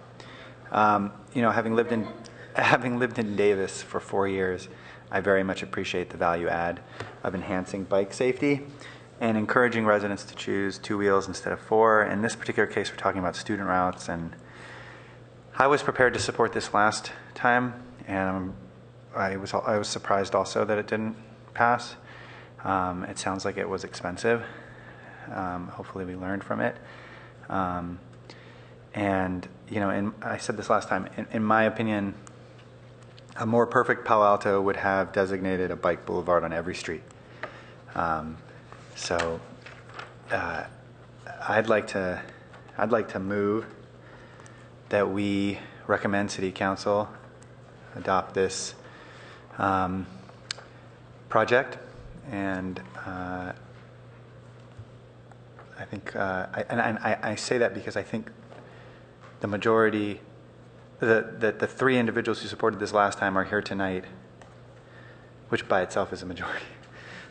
You know, having lived in Davis for 4 years, I very much appreciate the value add of enhancing bike safety and encouraging residents to choose 2 wheels instead of 4. In this particular case, we're talking about student routes, and I was prepared to support this last time, and I was surprised also that it didn't pass. It sounds like it was expensive. Hopefully we learned from it. And, you know, I said this last time, in my opinion, a more perfect Palo Alto would have designated a bike boulevard on every street. So I'd like to move that we recommend City Council adopt this project, and I think I say that because I think the majority, the 3 individuals who supported this last time are here tonight, which by itself is a majority.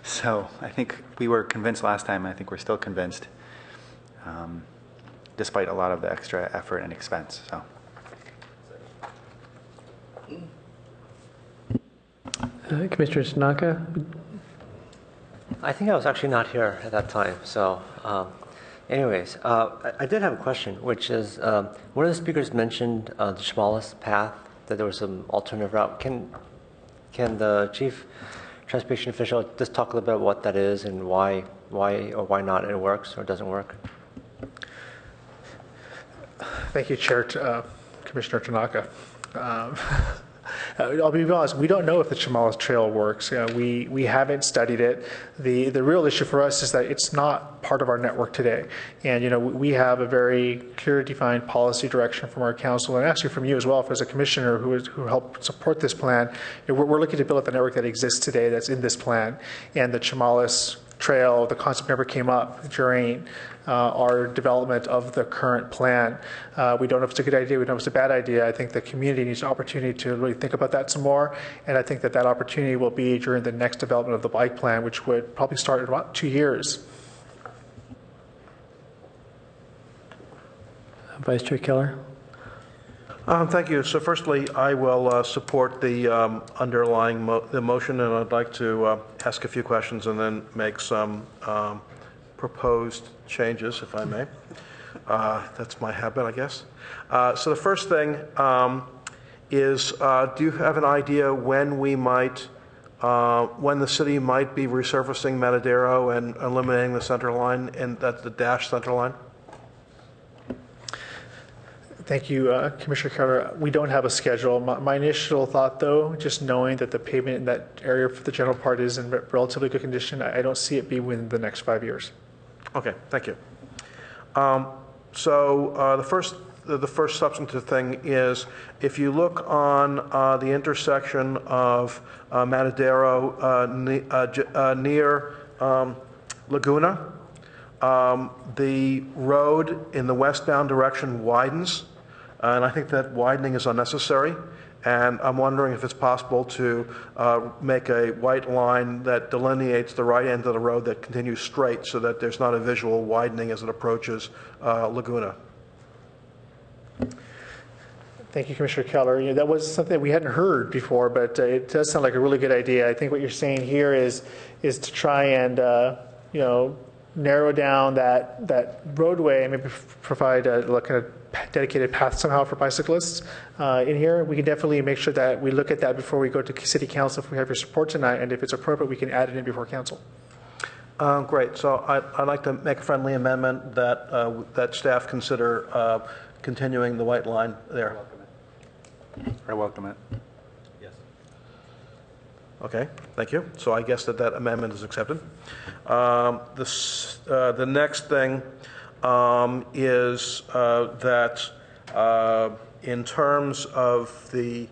So I think we were convinced last time, and I think we're still convinced, despite a lot of the extra effort and expense. So. Commissioner Tanaka. I think I was actually not here at that time. So anyways, I did have a question, which is one of the speakers mentioned the smallest path, that there was some alternative route. Can the chief transportation official just talk a little bit about what that is and why or why not it works or doesn't work? Thank you, Chair, Commissioner Tanaka. I'll be honest, we don't know if the Chamales Trail works. We haven't studied it. The real issue for us is that it's not part of our network today. And, you know, we have a very clear defined policy direction from our council, and actually from you as well, as a commissioner who helped support this plan. We're looking to build up the network that exists today that's in this plan. And the Chamales Trail, the concept never came up during our development of the current plan. We don't know if it's a good idea, we don't know if it's a bad idea. I think the community needs an opportunity to really think about that some more, and I think that opportunity will be during the next development of the bike plan, which would probably start in about 2 years. Vice Chair Keller. Thank you. So firstly, I will support the underlying the motion, and I'd like to ask a few questions and then make some proposed changes, if I may. That's my habit, I guess. So the first thing is, do you have an idea when we might, when the city might be resurfacing Matadero and eliminating the center line, and that's the dash center line? Thank you, Commissioner Carter. We don't have a schedule. My initial thought, though, just knowing that the pavement in that area for the general part is in relatively good condition, I don't see it be within the next 5 years. Okay, thank you. So the first substantive thing is, if you look on the intersection of Matadero near Laguna, the road in the westbound direction widens, and I think that widening is unnecessary. And I'm wondering if it's possible to make a white line that delineates the right end of the road that continues straight, so that there's not a visual widening as it approaches Laguna. Thank you, Commissioner Keller. You know, that was something that we hadn't heard before, but it does sound like a really good idea. I think what you're saying here is to try and narrow down that roadway and maybe provide a kind of dedicated path somehow for bicyclists in here. We can definitely make sure that we look at that before we go to City Council if we have your support tonight, and if it's appropriate, we can add it in before Council. Great. So I'd like to make a friendly amendment that that staff consider continuing the white line there. I welcome it. Okay, thank you. So I guess that amendment is accepted. The next thing is that in terms of the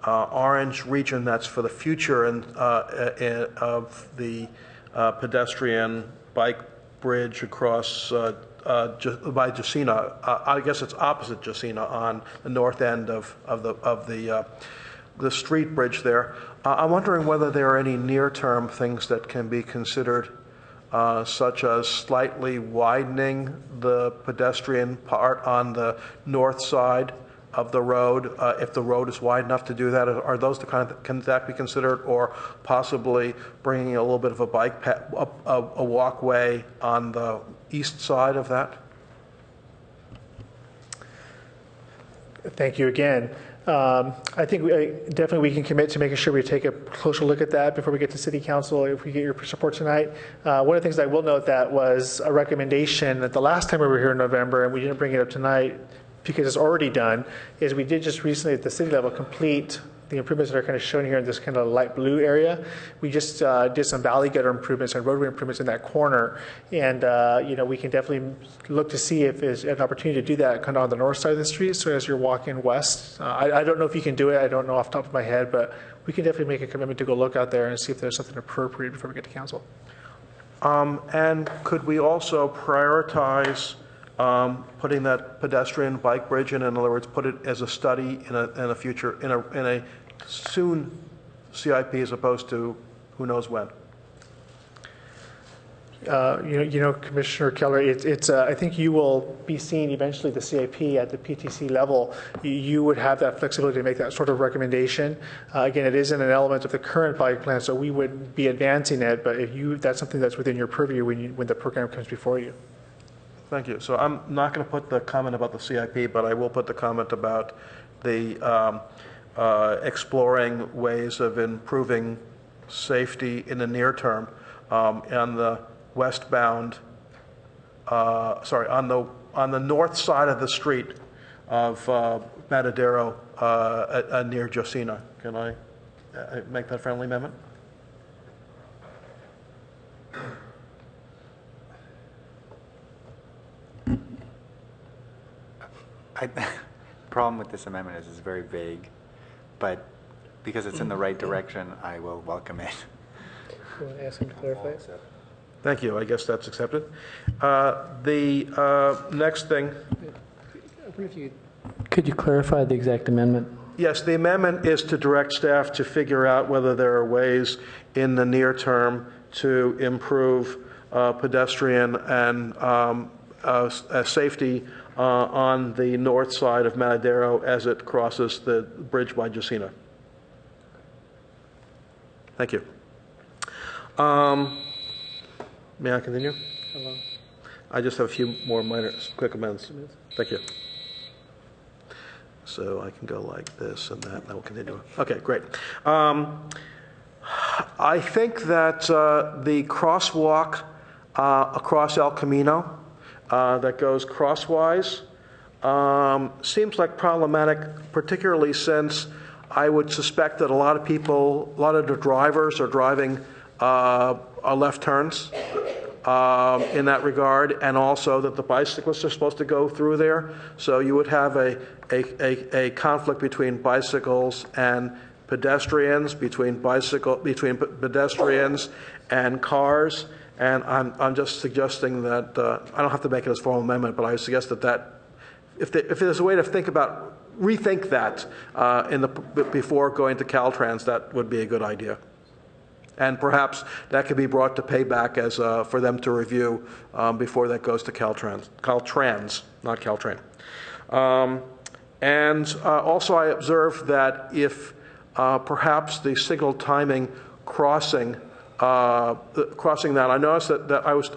orange region, that's for the future and of the pedestrian bike bridge across by Jacina. I guess it's opposite Jacina on the north end of the street bridge there. I'm wondering whether there are any near-term things that can be considered, such as slightly widening the pedestrian part on the north side of the road, if the road is wide enough to do that. Are those the kind of, can that be considered, or possibly bringing a little bit of a bike path, a walkway on the east side of that? Thank you again. I think definitely we can commit to making sure we take a closer look at that before we get to City Council, if we get your support tonight. One of the things I will note that was a recommendation that the last time we were here in November, and we didn't bring it up tonight because it's already done, is we did just recently at the city level complete the improvements that are kind of shown here in this kind of light blue area. We just did some valley gutter improvements and roadway improvements in that corner, and we can definitely look to see if there's an opportunity to do that kind of on the north side of the street. So as you're walking west, I don't know if you can do it. I don't know off the top of my head, but we can definitely make a commitment to go look out there and see if there's something appropriate before we get to council. And could we also prioritize putting that pedestrian bike bridge in other words, put it as a study in a future, in a soon CIP as opposed to who knows when? Commissioner Keller, it's I think you will be seeing eventually the CIP at the PTC level. You would have that flexibility to make that sort of recommendation. Again, it isn't an element of the current bike plan, so we would be advancing it, but that's something that's within your purview when the program comes before you. Thank you. So I'm not going to put the comment about the CIP, but I will put the comment about the exploring ways of improving safety in the near term on the westbound, on the north side of the street of Matadero near Josina. Can I make that friendly amendment? The problem with this amendment is it's very vague, but because it's in the right direction, I will welcome it. You want to ask him to clarify it? Thank you. I guess that's accepted. The next thing. Could you clarify the exact amendment? Yes, the amendment is to direct staff to figure out whether there are ways in the near term to improve pedestrian and safety on the north side of Matadero as it crosses the bridge by Jacina. Thank you. May I continue? Hello. I just have a few more minor, quick amendments. Thank you. So I can go like this and that, and I will continue. Okay, great. I think that the crosswalk across El Camino that goes crosswise seems like problematic, particularly since I would suspect that a lot of the drivers are driving left turns in that regard, and also that the bicyclists are supposed to go through there. So you would have a conflict between bicycles and pedestrians, between pedestrians and cars. And I'm just suggesting that I don't have to make it as a formal amendment, but I suggest that if there's a way to rethink that before going to Caltrans, that would be a good idea. And perhaps that could be brought to payback as for them to review before that goes to Caltrans, not Caltrain. And also, I observed that if perhaps the signal timing crossing that, I noticed that I was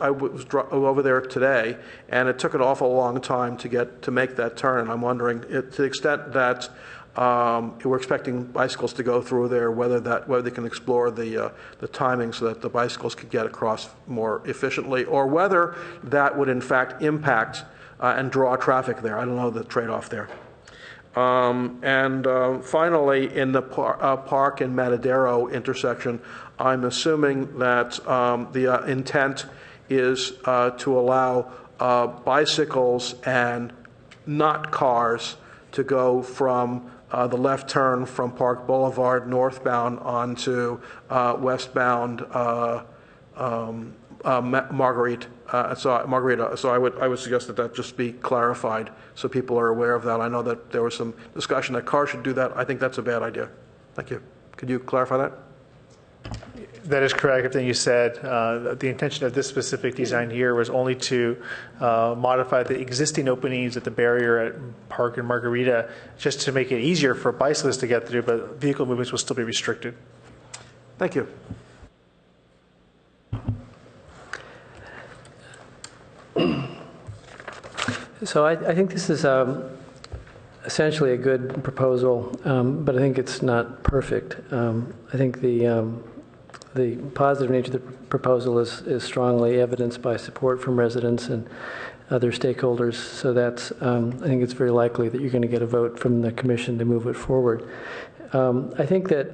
over there today, and it took an awful long time to make that turn. And I'm wondering, to the extent that we're expecting bicycles to go through there, whether they can explore the timing so that the bicycles could get across more efficiently, or whether that would in fact impact and draw traffic there. I don't know the trade-off there. Finally, in the Park and Matadero intersection, I'm assuming that the intent is to allow bicycles and not cars to go from the left turn from Park Boulevard northbound onto westbound Marguerite. Margarita. So I would suggest that just be clarified so people are aware of that. I know that there was some discussion that cars should do that. I think that's a bad idea. Thank you. Could you clarify that? That is correct. Everything you said. The intention of this specific design here was only to modify the existing openings at the barrier at Park and Margarita just to make it easier for bicyclists to get through, but vehicle movements will still be restricted. Thank you. So I think this is essentially a good proposal, but I think it's not perfect. I think the positive nature of the proposal is strongly evidenced by support from residents and other stakeholders. So that's I think it's very likely that you're going to get a vote from the commission to move it forward. I think that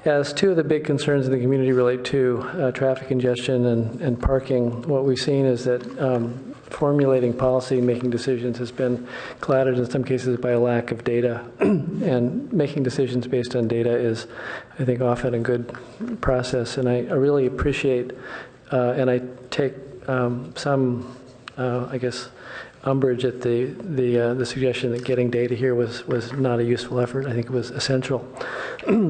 as two of the big concerns in the community relate to traffic congestion and parking, what we've seen is that formulating policy, making decisions has been clouded in some cases by a lack of data. And making decisions based on data is, I think, often a good process. And I really appreciate, and I take some, I guess, umbrage at the suggestion that getting data here was not a useful effort. I think it was essential.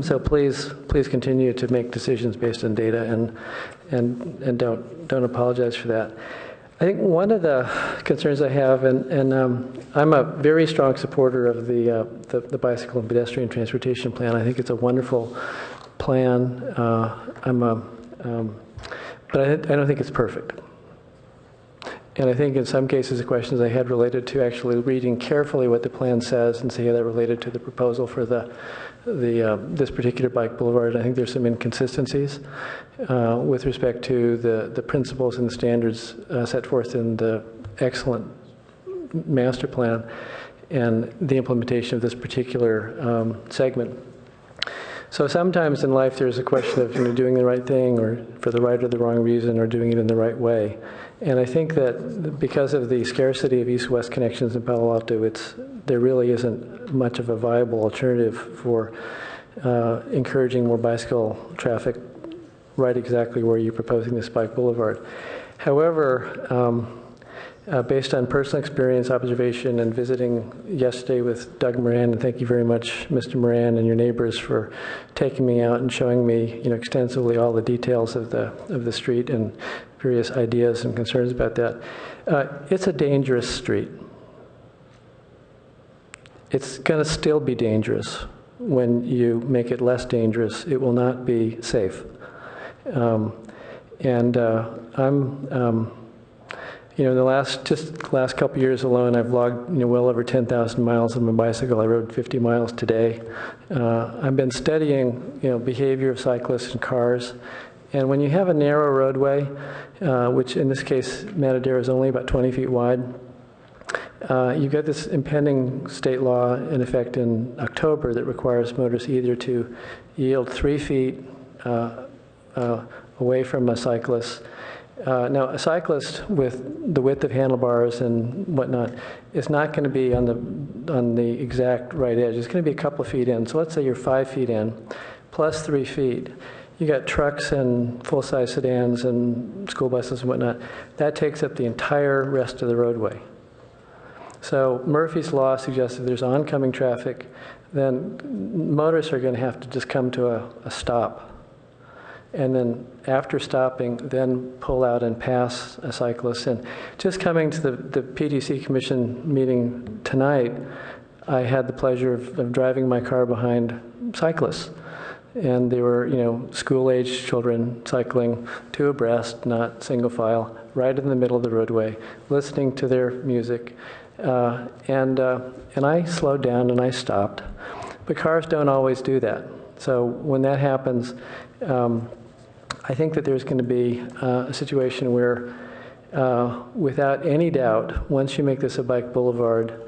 So please continue to make decisions based on data and don't apologize for that. I think one of the concerns I have, and I'm a very strong supporter of the bicycle and pedestrian transportation plan. I think it's a wonderful plan. But I don't think it's perfect. And I think in some cases the questions I had related to actually reading carefully what the plan says and see how that related to the proposal for this particular bike boulevard. I think there's some inconsistencies with respect to the principles and the standards set forth in the excellent master plan and the implementation of this particular segment. So sometimes in life there's a question of doing the right thing or for the right or the wrong reason or doing it in the right way. And I think that because of the scarcity of east-west connections in Palo Alto, there really isn't much of a viable alternative for encouraging more bicycle traffic right exactly where you're proposing this bike boulevard. However, based on personal experience, observation, and visiting yesterday with Doug Moran, and thank you very much, Mr. Moran, and your neighbors for taking me out and showing me, extensively all the details of the street and various ideas and concerns about that. It's a dangerous street. It's going to still be dangerous. When you make it less dangerous, it will not be safe. I'm the last couple of years alone, I've logged well over 10,000 miles on my bicycle. I rode 50 miles today. I've been studying behavior of cyclists and cars, and when you have a narrow roadway, which in this case Matadero is only about 20 feet wide, you've got this impending state law in effect in October that requires motorists either to yield 3 feet away from a cyclist. Now, a cyclist with the width of handlebars and whatnot is not going to be on the exact right edge. It's going to be a couple of feet in. So let's say you're 5 feet in, plus 3 feet. You got trucks and full-size sedans and school buses and whatnot. That takes up the entire rest of the roadway. So Murphy's Law suggests if there's oncoming traffic, then motorists are going to have to just come to a stop. And then after stopping, then pull out and pass a cyclist. And just coming to the PTC Commission meeting tonight, I had the pleasure of driving my car behind cyclists. And they were, school-aged children cycling two abreast, not single file, right in the middle of the roadway, listening to their music. And I slowed down and I stopped. But cars don't always do that. So when that happens, I think that there's going to be a situation where, without any doubt, once you make this a bike boulevard,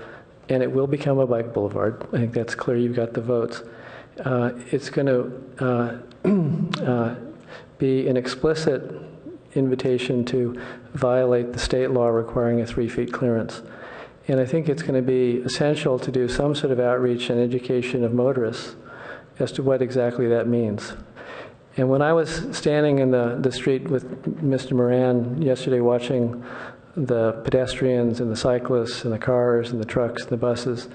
and it will become a bike boulevard. I think that's clear. You've got the votes. It's going to be an explicit invitation to violate the state law requiring a 3 feet clearance. And I think it's going to be essential to do some sort of outreach and education of motorists as to what exactly that means. And when I was standing in the street with Mr. Moran yesterday watching the pedestrians and the cyclists and the cars and the trucks and the buses,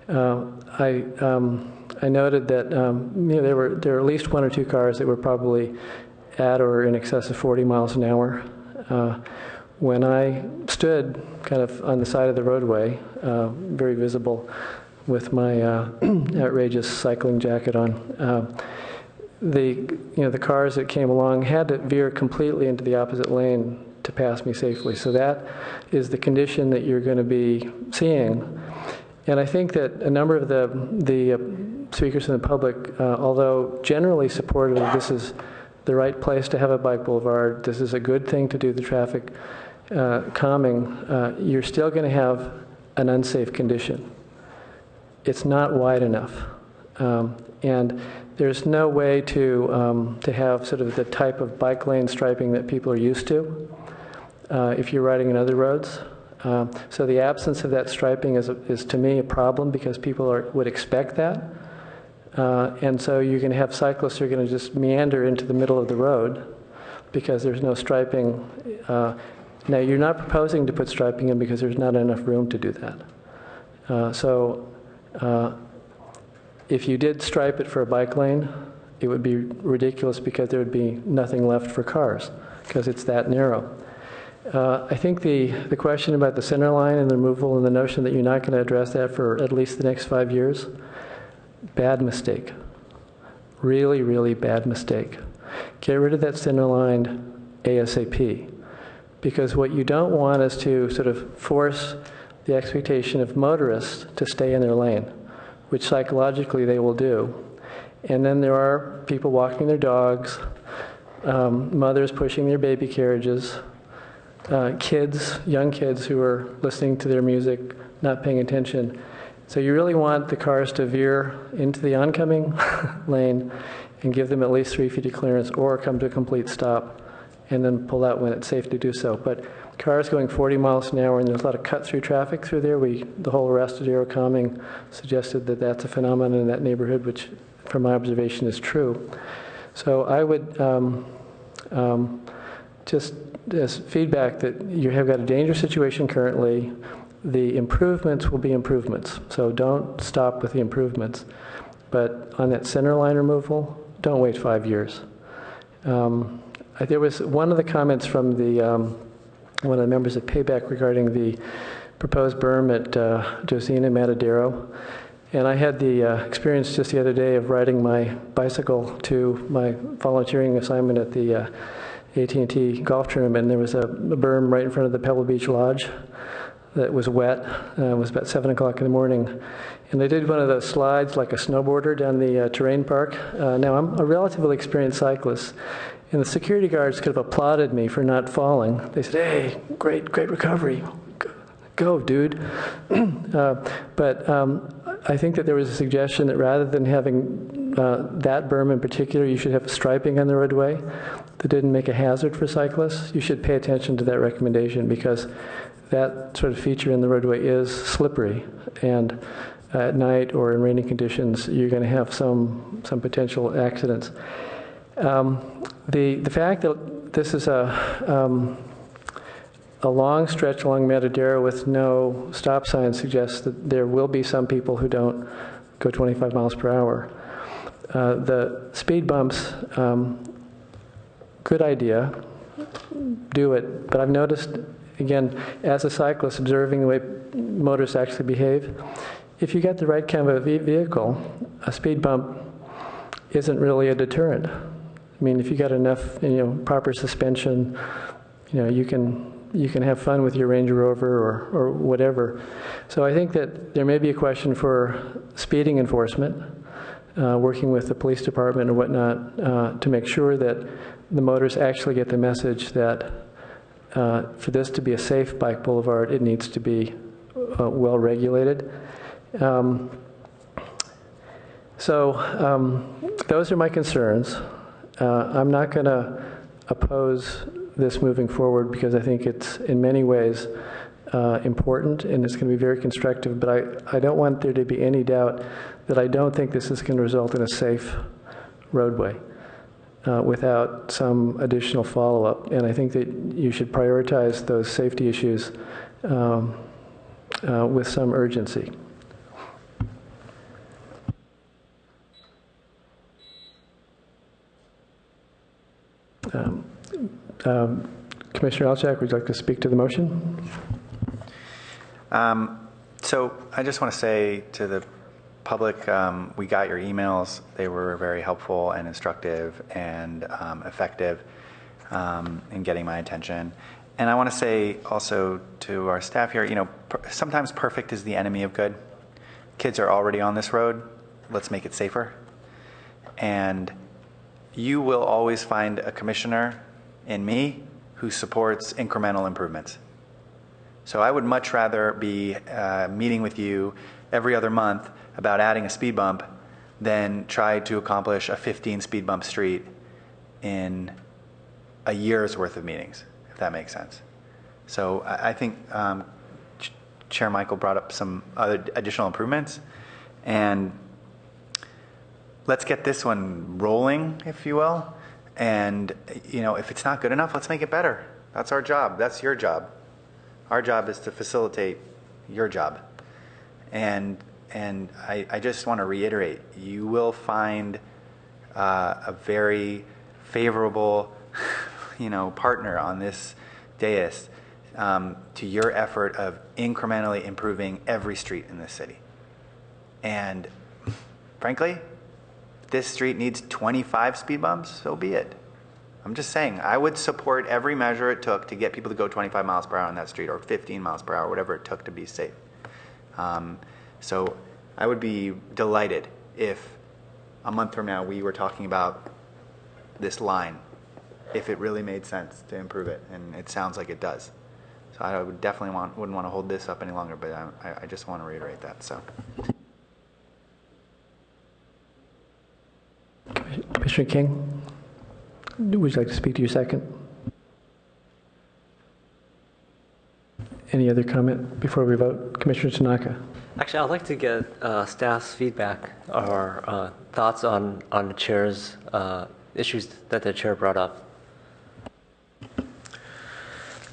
I noted that there were at least 1 or 2 cars that were probably at or in excess of 40 miles an hour. When I stood kind of on the side of the roadway, very visible with my outrageous cycling jacket on, the cars that came along had to veer completely into the opposite lane to pass me safely. So that is the condition that you're going to be seeing. And I think that a number of the speakers in the public, although generally supportive of this is the right place to have a bike boulevard, this is a good thing to do the traffic calming, you're still going to have an unsafe condition. It's not wide enough. And there's no way to have sort of the type of bike lane striping that people are used to if you're riding on other roads. So the absence of that striping is to me a problem because people would expect that. And so you're going to have cyclists who are going to just meander into the middle of the road because there's no striping. Now, you're not proposing to put striping in because there's not enough room to do that. If you did stripe it for a bike lane, it would be ridiculous because there would be nothing left for cars because it's that narrow. I think the question about the center line and the removal and the notion that you're not going to address that for at least the next 5 years, bad mistake. Really, really bad mistake. Get rid of that center line ASAP. Because what you don't want is to sort of force the expectation of motorists to stay in their lane, which psychologically they will do. And then there are people walking their dogs, mothers pushing their baby carriages, kids, young kids who are listening to their music, not paying attention. So you really want the cars to veer into the oncoming lane and give them at least 3 feet of clearance or come to a complete stop and then pull out when it's safe to do so. But cars going 40 miles an hour, and there's a lot of cut-through traffic through there. The whole Arrested calming suggested that that's a phenomenon in that neighborhood, which from my observation is true. So I would just as feedback that you have got a dangerous situation currently. The improvements will be improvements, so don't stop with the improvements. But on that center line removal, don't wait 5 years. There was one of the comments from one of the members of Payback regarding the proposed berm at Josina Matadero. And I had the experience just the other day of riding my bicycle to my volunteering assignment at the AT&T golf tournament, and there was a berm right in front of the Pebble Beach Lodge that was wet. It was about 7 o'clock in the morning. And they did one of those slides like a snowboarder down the terrain park. Now, I'm a relatively experienced cyclist, and the security guards could have applauded me for not falling. They said, "Hey, great recovery. Go, dude." But I think that there was a suggestion that rather than having that berm in particular, you should have striping on the roadway that didn't make a hazard for cyclists. You should pay attention to that recommendation because that sort of feature in the roadway is slippery, and at night or in rainy conditions, you're going to have some potential accidents. The fact that this is a long stretch along Matadero with no stop signs suggests that there will be some people who don't go 25 miles per hour. The speed bumps, good idea, do it. But I've noticed, again, as a cyclist, observing the way motorists actually behave, if you get the right kind of a vehicle, a speed bump isn't really a deterrent. I mean, if you got enough, proper suspension, you can have fun with your Range Rover or whatever. So I think that there may be a question for speeding enforcement, working with the police department or whatnot, to make sure that the motorists actually get the message that for this to be a safe bike boulevard, it needs to be well regulated. Those are my concerns. I'm not going to oppose this moving forward because I think it's in many ways important and it's going to be very constructive, but I don't want there to be any doubt that I don't think this is going to result in a safe roadway without some additional follow-up. And I think that you should prioritize those safety issues with some urgency. Commissioner Alchak, would you like to speak to the motion? So I just want to say to the public, we got your emails. They were very helpful and instructive and effective in getting my attention. And I want to say also to our staff here, you know, sometimes perfect is the enemy of good. Kids are already on this road. Let's make it safer. And you will always find a commissioner in me who supports incremental improvements. So I would much rather be meeting with you every other month about adding a speed bump than try to accomplish a 15 speed bump street in a year's worth of meetings, if that makes sense. So I think Chair Michael brought up some other additional improvements, and let's get this one rolling, if you will. And, you know, if it's not good enough, let's make it better. That's our job. That's your job. Our job is to facilitate your job. And I just want to reiterate, you will find a very favorable, you know, partner on this dais to your effort of incrementally improving every street in this city. And frankly, this street needs 25 speed bumps, so be it. I'm just saying, I would support every measure it took to get people to go 25 miles per hour on that street, or 15 miles per hour, whatever it took to be safe. So I would be delighted if a month from now we were talking about this line, if it really made sense to improve it, and it sounds like it does. So I would definitely wouldn't want to hold this up any longer, but I just want to reiterate that. So. Commissioner King, would you like to speak to your second? Any other comment before we vote? Commissioner Tanaka. Actually, I'd like to get staff's feedback or thoughts on the chair's issues that the chair brought up.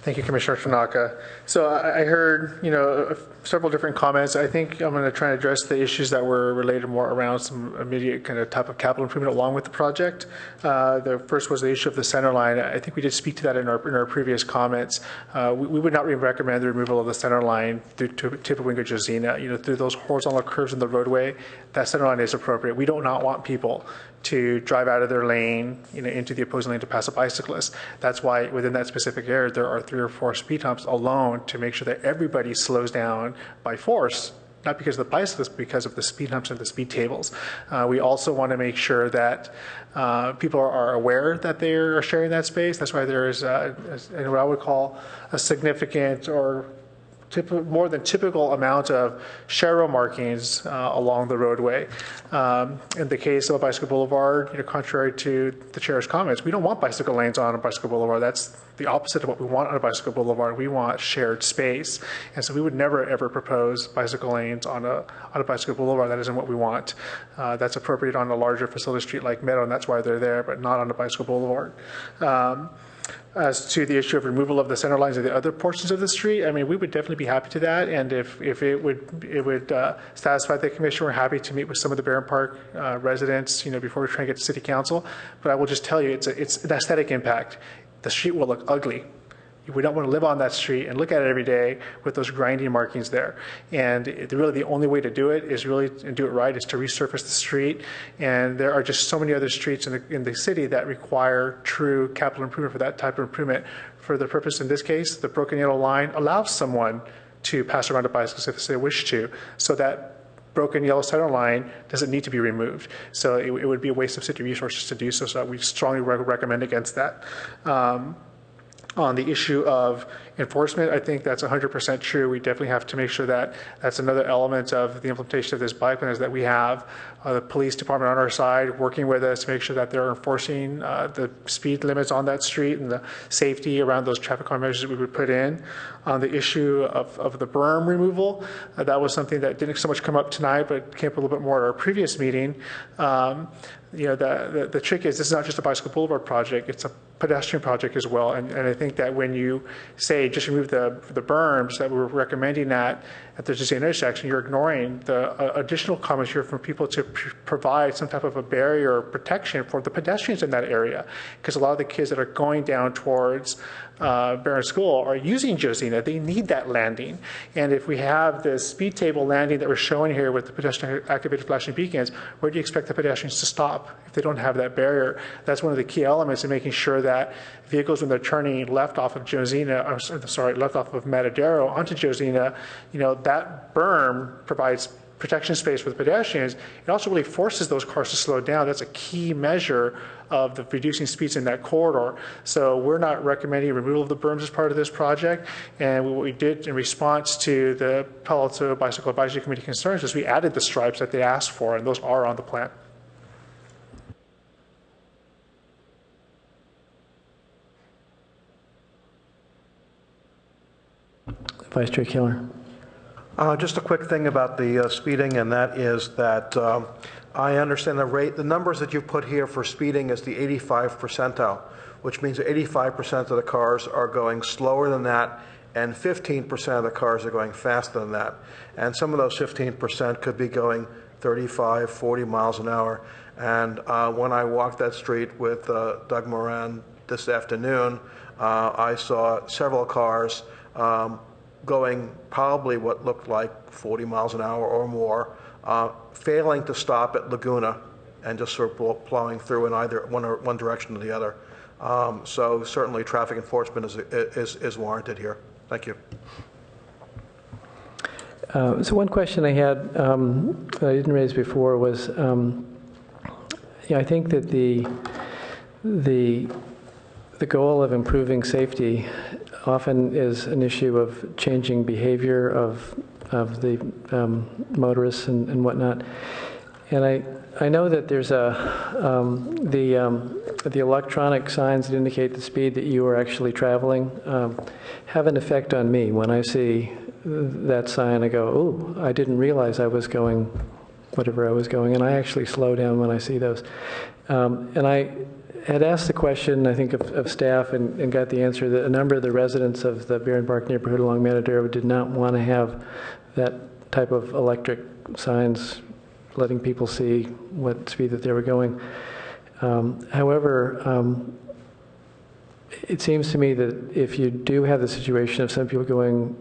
Thank you, Commissioner Tanaka. So I heard, you know, several different comments. I think I'm going to try and address the issues that were related more around some immediate kind of type of capital improvement along with the project. The first was the issue of the center line. I think we did speak to that in our previous comments. We would not recommend the removal of the center line through Tipawingo Josina. You know, through those horizontal curves in the roadway, that center line is appropriate. We do not want people to drive out of their lane, you know, into the opposing lane to pass a bicyclist. That's why within that specific area there are 3 or 4 speed humps alone to make sure that everybody slows down by force, not because of the bicyclists, but because of the speed humps and the speed tables. We also want to make sure that people are aware that they are sharing that space. That's why there is what I would call a significant or more than typical amount of Shero markings along the roadway. In the case of a bicycle boulevard, you know, contrary to the chair's comments, we don't want bicycle lanes on a bicycle boulevard. That's the opposite of what we want on a bicycle boulevard. We want shared space, and so we would never ever propose bicycle lanes on a bicycle boulevard. That isn't what we want. That's appropriate on a larger facility street like Meadow, and that's why they're there, but not on a bicycle boulevard. As to the issue of removal of the center lines of the other portions of the street, I mean, we would definitely be happy to that. And if it would satisfy the commission, we're happy to meet with some of the Barron Park residents, you know, before we try and get to city council. But I will just tell you, it's an aesthetic impact. The street will look ugly. We don't want to live on that street and look at it every day with those grinding markings there. And really the only way to do it is really, and do it right, is to resurface the street. And there are just so many other streets in the city that require true capital improvement for that type of improvement. For the purpose in this case, the broken yellow line allows someone to pass around a bicycle if they wish to, so that broken yellow center line doesn't need to be removed. So it would be a waste of city resources to do so, so we strongly recommend against that. On the issue of enforcement, I think that's 100% true. We definitely have to make sure that that's another element of the implementation of this bike plan, is that we have the police department on our side working with us to make sure that they're enforcing the speed limits on that street and the safety around those traffic calming measures that we would put in. On the issue of the berm removal, that was something that didn't so much come up tonight, but came up a little bit more at our previous meeting. The trick is, this is not just a bicycle boulevard project, it's a pedestrian project as well. And I think that when you say just remove the berms, that we're recommending that at the Jose intersection, you're ignoring the additional comments here from people to provide some type of a barrier or protection for the pedestrians in that area. Because a lot of the kids that are going down towards Barron School are using Josina. They need that landing. And if we have the speed table landing that we're showing here with the pedestrian activated flashing beacons, where do you expect the pedestrians to stop if they don't have that barrier? That's one of the key elements in making sure that vehicles, when they're turning left off of Josina, left off of Matadero onto Josina, that berm provides protection space for the pedestrians. It also really forces those cars to slow down. That's a key measure of the reducing speeds in that corridor. So we're not recommending removal of the berms as part of this project. And what we did in response to the Palo Alto Bicycle Advisory Committee concerns is we added the stripes that they asked for, and those are on the plan. Vice Chair Keller. Just a quick thing about the speeding, and that is that I understand the numbers that you put here for speeding is the 85th percentile, which means that 85% of the cars are going slower than that, and 15% of the cars are going faster than that. And some of those 15% could be going 35, 40 miles an hour. And when I walked that street with Doug Moran this afternoon, I saw several cars going probably what looked like 40 miles an hour or more, failing to stop at Laguna and just sort of plowing through in either one direction or the other. So certainly traffic enforcement is warranted here. Thank you. So one question I had that I didn't raise before was, I think that the goal of improving safety often is an issue of changing behavior of the motorists and whatnot. And I know that there's the electronic signs that indicate the speed that you are actually traveling have an effect on me. When I see that sign, I go, oh, I didn't realize I was going whatever I was going, and I actually slow down when I see those. And I had asked the question, I think, of staff and got the answer that a number of the residents of the Barron Park neighborhood along Matadero did not want to have that type of electric signs letting people see what speed that they were going. However, it seems to me that if you do have the situation of some people going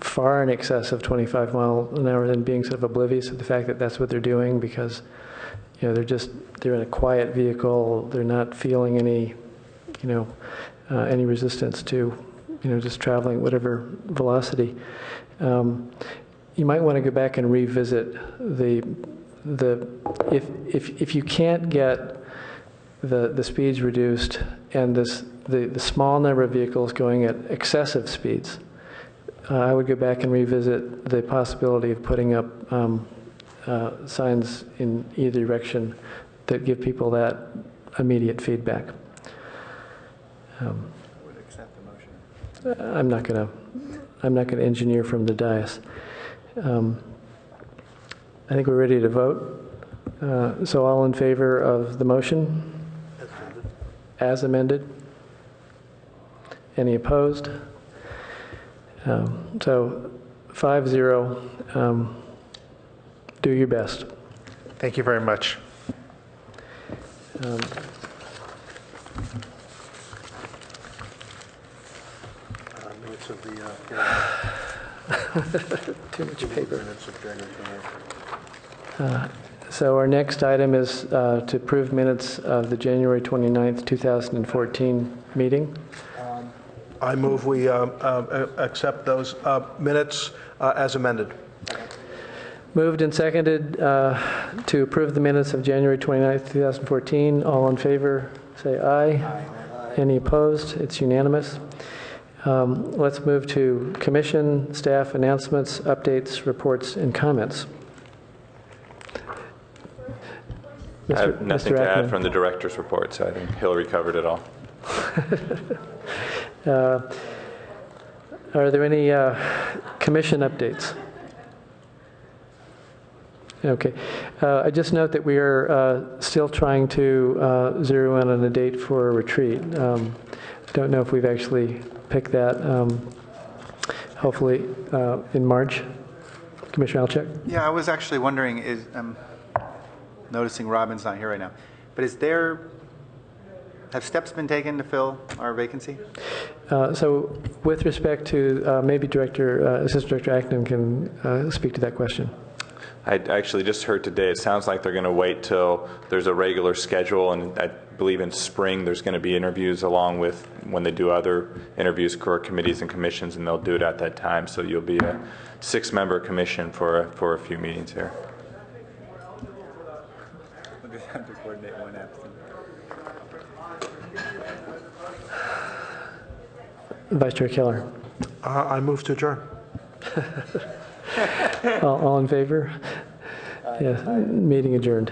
far in excess of 25 miles an hour, then being sort of oblivious of the fact that that's what they're doing because they're in a quiet vehicle, they're not feeling any resistance to, just traveling whatever velocity. You might want to go back and revisit if you can't get the speeds reduced and the small number of vehicles going at excessive speeds, I would go back and revisit the possibility of putting up signs in either direction that give people that immediate feedback. I would accept the motion. I'm not going to engineer from the dais. I think we're ready to vote. So all in favor of the motion? As amended? Any opposed? So 5-0. Do your best. Thank you very much. Minutes of the Too much paper. So our next item is to approve minutes of the January 29th, 2014 meeting. I move we accept those minutes as amended. Moved and seconded to approve the minutes of January 29th, 2014. All in favor, say aye. Aye. Any opposed? It's unanimous. Let's move to commission, staff announcements, updates, reports, and comments. I have nothing Mr. to Ackman. add from the director's report, so I think Hillary covered it all. Are there any commission updates? Okay. I just note that we are still trying to zero in on a date for a retreat. Don't know if we've actually picked that. Hopefully in March. Commissioner Alchek? Yeah, I was actually wondering, I'm noticing Robin's not here right now, but have steps been taken to fill our vacancy? So with respect to, maybe Assistant Director Ackman can speak to that question. I actually just heard today, it sounds like they're going to wait till there's a regular schedule, and I believe in spring there's going to be interviews along with when they do other interviews for committees and commissions, and they'll do it at that time. So you'll be a 6-member commission for a few meetings here. We'll just have to coordinate one absent. Vice Chair Keller. I move to adjourn. All in favor? Yes, meeting adjourned.